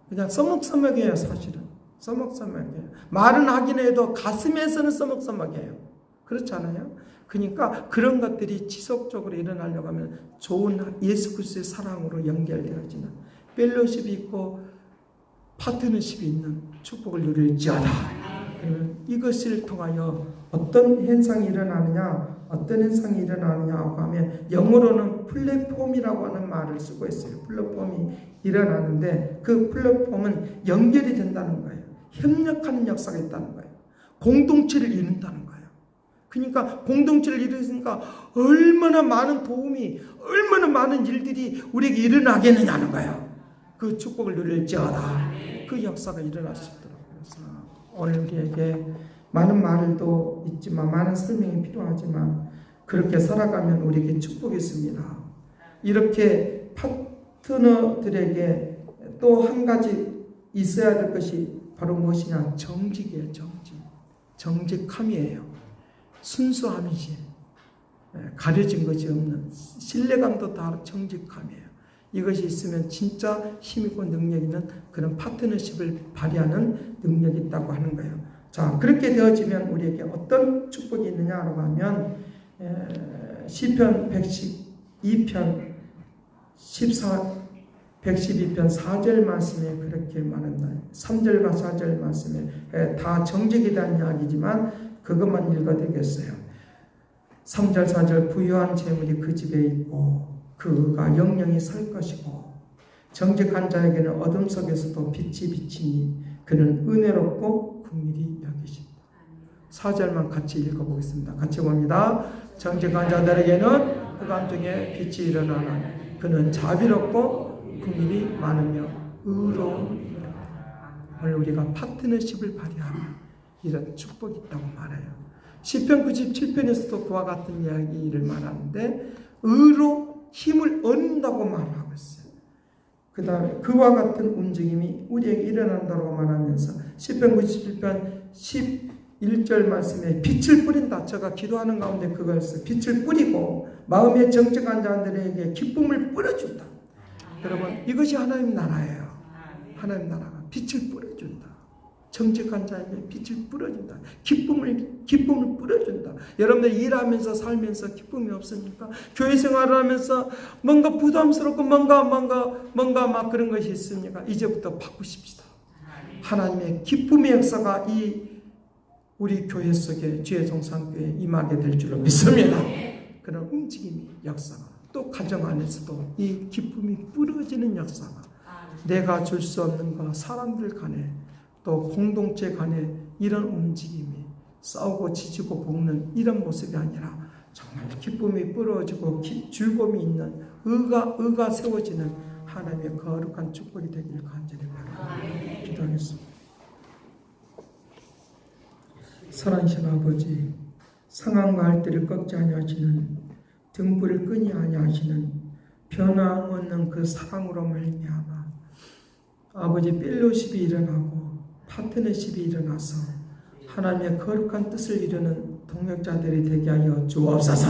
그냥 써먹써먹해요. 사실은 써먹써먹해요. 말은 하긴 해도 가슴에서는 써먹써먹해요. 그렇지 않아요? 그러니까 그런 것들이 지속적으로 일어나려고 하면 좋은 예수 그리스도의 사랑으로 연결되어지는 펠로십이 있고 파트너십이 있는 축복을 누릴지어다. 그러면 이것을 통하여 어떤 현상이 일어나느냐 하고 하면, 영어로는 플랫폼이라고 하는 말을 쓰고 있어요. 플랫폼이 일어나는데, 그 플랫폼은 연결이 된다는 거예요. 협력하는 역사가 있다는 거예요. 공동체를 이룬다는 거예요. 그러니까 공동체를 이루니까 얼마나 많은 도움이, 얼마나 많은 일들이 우리에게 일어나겠느냐는 거예요. 그 축복을 누릴지어다. 그 역사가 일어날 수 있도록. 그래서 오늘 우리에게 많은 말도 있지만, 많은 설명이 필요하지만, 그렇게 살아가면 우리에게 축복이 있습니다. 이렇게 파트너들에게 또 한 가지 있어야 될 것이 바로 무엇이냐? 정직이에요. 정직함이에요. 순수함이지. 가려진 것이 없는 신뢰감도 다 정직함이에요. 이것이 있으면 진짜 힘있고 능력 있는 그런 파트너십을 발휘하는 능력이 있다고 하는 거예요. 자, 그렇게 되어지면 우리에게 어떤 축복이 있느냐라고 하면, 시편 112편 4절 말씀에 그렇게 말한다. 3절과 4절 말씀에 다 정직에 대한 이야기지만 그것만 읽어드리겠어요. 3절 4절, 부유한 재물이 그 집에 있고 그가 영영이 설 것이고, 정직한 자에게는 어둠 속에서도 빛이 비치니 그는 은혜롭고 긍휼히 여기신다. 4절만 같이 읽어보겠습니다. 같이 봅니다. 정직한 자들에게는 흑암 중에 빛이 일어나나 그는 자비롭고 긍휼이 많으며 의로운. 오늘 우리가 파트너십을 발휘하는 이런 축복이 있다고 말해요. 시편 97편에서도 그와 같은 이야기를 말하는데, 의로 힘을 얻는다고 말하고 있어요. 그 다음에 그와 같은 움직임이 우리에게 일어난다고 말하면서 시편 97편 11절 말씀에 빛을 뿌린다. 제가 기도하는 가운데 그걸 써. 빛을 뿌리고 마음에 정직한 자들에게 기쁨을 뿌려준다. 여러분, 이것이 하나님 나라예요. 하나님 나라가 빛을 뿌려준다. 정직한 자에게 빛을 뿌려준다. 기쁨을 뿌려준다. 여러분들 일하면서 살면서 기쁨이 없으니까, 교회 생활을 하면서 뭔가 부담스럽고 뭔가 막 그런 것이 있으니까 이제부터 바꾸십시다. 하나님의 기쁨의 역사가 우리 교회 속에 주의종산교회에 임하게 될 줄로 믿습니다. 그런 움직임이, 역사가, 또 가정 안에서도 이 기쁨이 뿌려지는 역사가, 내가 줄 수 없는 거 사람들 간에 또 공동체 간에 이런 움직임이, 싸우고 지지고 볶는 이런 모습이 아니라 정말 기쁨이 뿌려지고 즐거움이 있는 의가 세워지는 하나님의 거룩한 축복이 되기를 간절히 바랍니다. 기도하겠습니다. 사랑하신 아버지, 상황과 할때를 꺾지 아니하시는, 등불을 끄니 아니하시는 변함없는 그 사랑으로 말미암아 아버지 펠로십이 일어나고 파트너십이 일어나서 하나님의 거룩한 뜻을 이루는 동역자들이 되게 하여 주옵소서.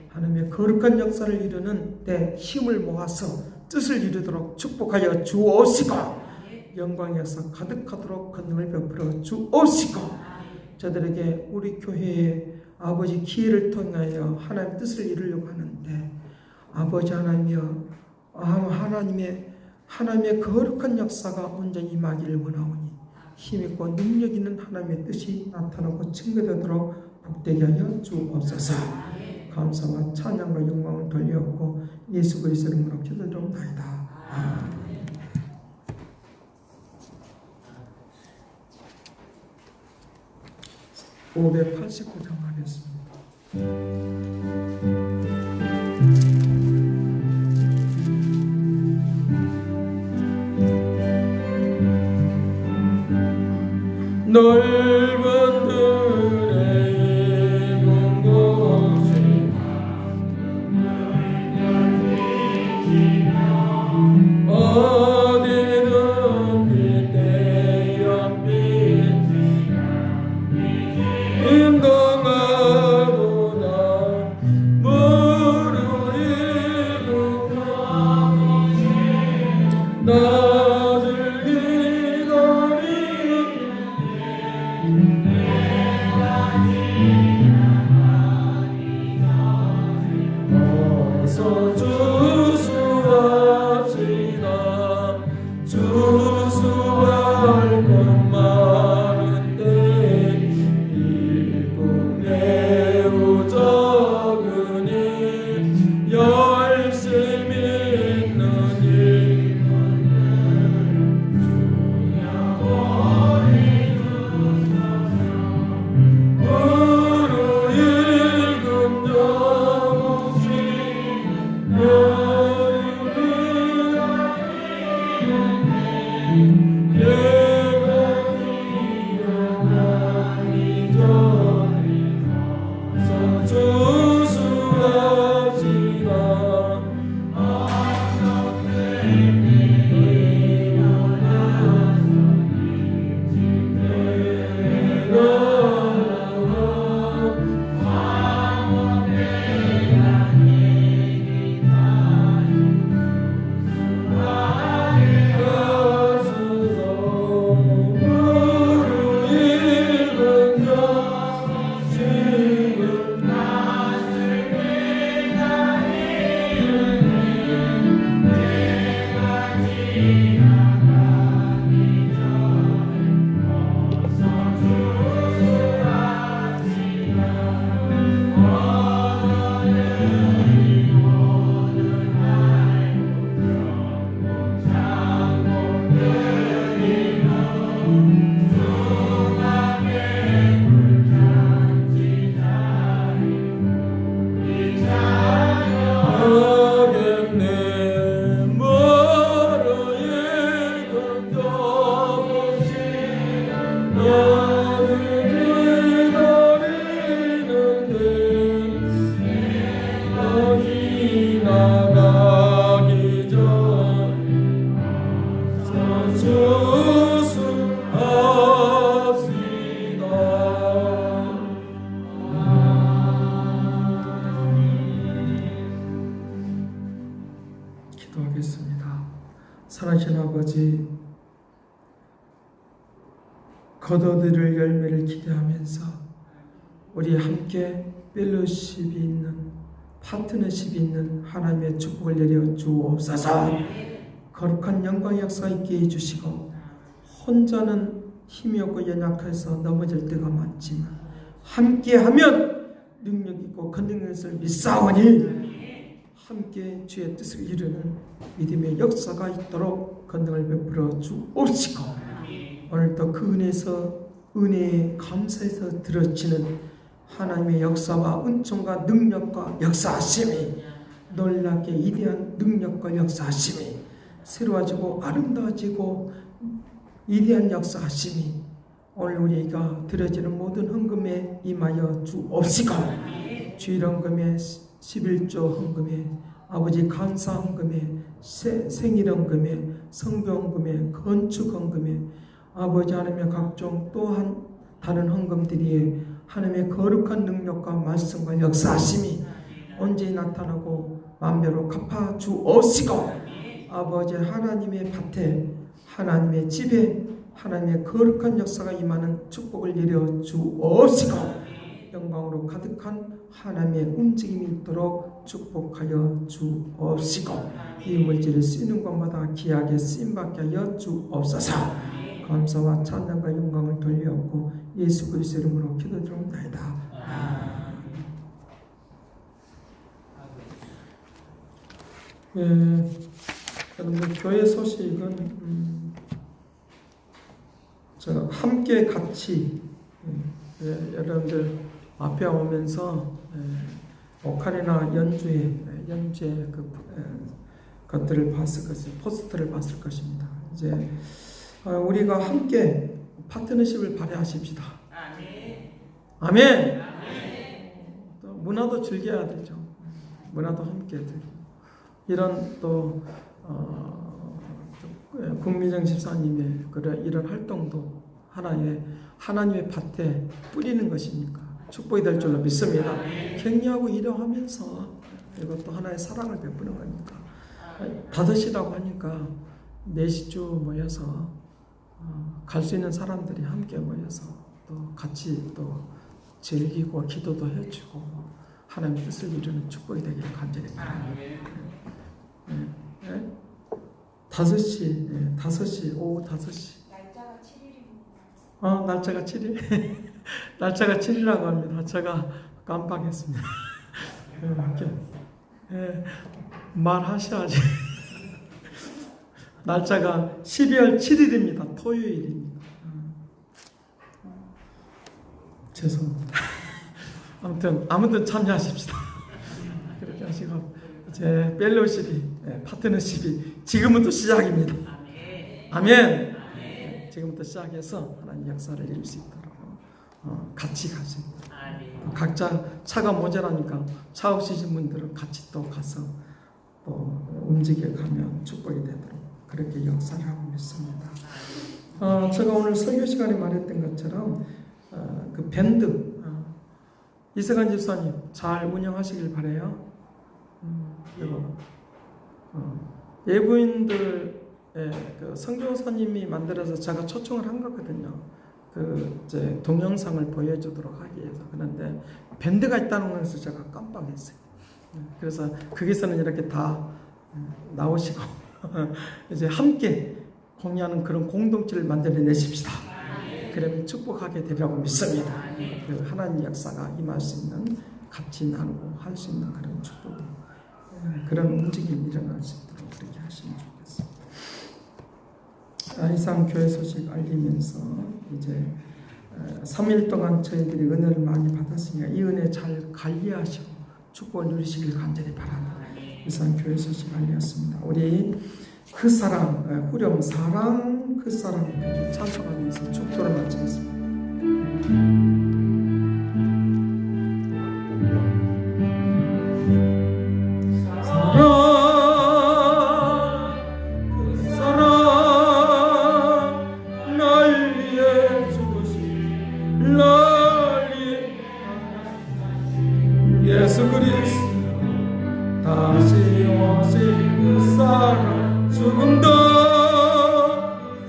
하나님의 거룩한 역사를 이루는 데 힘을 모아서 뜻을 이루도록 축복하여 주옵시고, 영광의 역사 가득하도록 권능을 베풀어 주옵시고, 저들에게 우리 교회의 아버지 기회를 통하여 하나님의 뜻을 이루려고 하는데, 아버지 하나님의 거룩한 역사가 온전히 임하기를 원하오니 힘있고 능력 있는 하나님의 뜻이 나타나고 증거되도록 복되게 하여 주옵소서. 감사와 찬양과 영광을 돌려옵고 예수 그리스도 이름으로 기도드립니다. 아멘. 589장 하겠습니다. 넓은 들의 본 곳이 어디든 빛대 연빛 인동하도다 무르익고 나들 기다리 어서 주수합시다. 주수할 것 많은데 일꾼 매우 적으니 열심히 있는 일꾼은 무르익은 조금씩 기도하겠습니다. 사랑하신 아버지, 거둬들일 열매를 기대하면서 우리 함께 펠로십이 있는, 파트너십이 있는 하나님의 축복을 내려 주옵소서. 거룩한 영광의 역사 있게 해주시고, 혼자는 힘이 없고 연약해서 넘어질 때가 많지만 함께하면 능력 있고 권능의 것을 믿사오니 함께 주의 뜻을 이루는 믿음의 역사가 있도록 권능을 베풀어 주옵시고, 오늘도 그 은혜에 감사해서 들어지는 하나님의 역사와 은총과 능력과 역사하심이, 놀랍게 위대한 능력과 역사하심이, 새로워지고 아름다워지고 위대한 역사하심이 오늘 우리가 드려지는 모든 헌금에 임하여 주옵시고, 주일 헌금에 11조 헌금에 아버지 감사 헌금에 생일 헌금에 성교 헌금에 건축 헌금에 아버지 하나님의 각종 또한 다른 헌금들이 하나님의 거룩한 능력과 말씀과 역사하심이 언제 나타나고 만배로 갚아 주옵시고, 아버지 하나님의 밭에 하나님의 집에 하나님의 거룩한 역사가 임하는 축복을 내려 주옵시고 영광으로 가득한 하나님의 움직임이 있도록 축복하여 주옵시고 이 물질을 쓰는 것마다 귀하게 쓰임받게 하여 주옵소서. 감사와 찬양과 영광을 돌려옵고 예수 그리스도 이름으로 기도드립니다. 여러분들 교회 소식은 저 함께 같이 여러분들 앞에 오면서 오카리나 연주의 것들을 봤을 것을 포스터를 봤을 것입니다. 이제 우리가 함께 파트너십을 발휘하십시다. 아멘. 또 문화도 즐겨야 되죠. 문화도 함께 즐기고 이런 또 국미정 집사님의 이런 활동도 하나님의 밭에 뿌리는 것이니까 축복이 될 줄로 믿습니다. 격려하고 일하면서 이것도 하나의 사랑을 베푸는 거니까 5시라고 하니까 4시쯤 모여서 갈 수 있는 사람들이 함께 모여서 또 같이 또 즐기고 기도도 해주고 하나님의 뜻을 이루는 축복이 되기를 간절히 바랍니다. 5시, 오후 5시. 날짜가 7일입니다. 날짜가 7일? 날짜가 7일이라고 합니다. 제가 깜빡했습니다. 말하셔야지. 날짜가 12월 7일입니다. 토요일입니다. 죄송합니다. 아무튼 참여하십시다. 그렇게 하시고 제 펠로십이 파트너십이 지금부터 시작입니다. 아멘. 지금부터 시작해서 하나님 역사를 이룰 수 있도록 같이 갈 수 있도록 각자 차가 모자라니까 차 없으신 분들은 같이 또 가서 또 움직여가면 축복이 되도록 그렇게 역사를 하고 있습니다. 제가 오늘 설교 시간에 말했던 것처럼 그 밴드 이세관 집사님 잘 운영하시길 바라요. 그리고 예부인들 그 성교사님이 만들어서 제가 초청을 한 거거든요. 그 이제 동영상을 보여주도록 하기 위해서. 그런데 밴드가 있다는 것을 제가 깜빡했어요. 그래서 거기서는 이렇게 다 나오시고 이제 함께 공유하는 그런 공동체를 만들어내십시다. 그러면 축복하게 되리라고 믿습니다. 그 하나님 역사가 임할 수 있는 같이 나누고 할 수 있는 그런 축복, 그런 움직임이 일어날 수 있도록 그렇게 하시면 좋겠습니다. 이상 교회 소식 알리면서 이제 3일 동안 저희들이 은혜를 많이 받았으니까 이 은혜 잘 관리하시고 축복을 누리시길 간절히 바랍니다. 이상 교회 소식 알렸습니다. 우리 그 사랑, 후렴 사랑 그 사랑 찬송하면서 축도를 마치겠습니다. 예수 그리스도 다시 오실 그 사랑 조금 더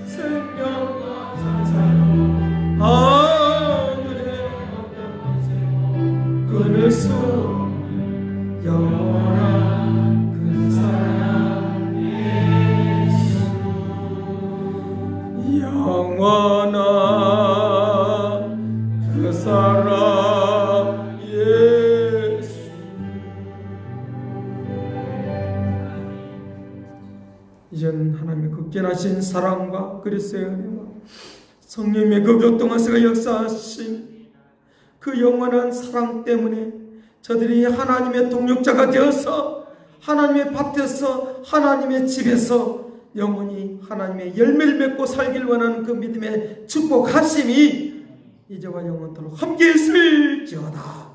생명과 사랑 하늘의 끊을 수 영원한 그 사랑 예수 영원한 그 사랑 이제는 하나님의 극진하신 사랑과 그리스도의 은혜와 성령님의 그 교통하시가 역사하신 그 영원한 사랑 때문에 저들이 하나님의 동력자가 되어서 하나님의 밭에서 하나님의 집에서 영원히 하나님의 열매를 맺고 살길 원하는 그 믿음의 축복하심이 이제와 영원토록 함께 있을지어다.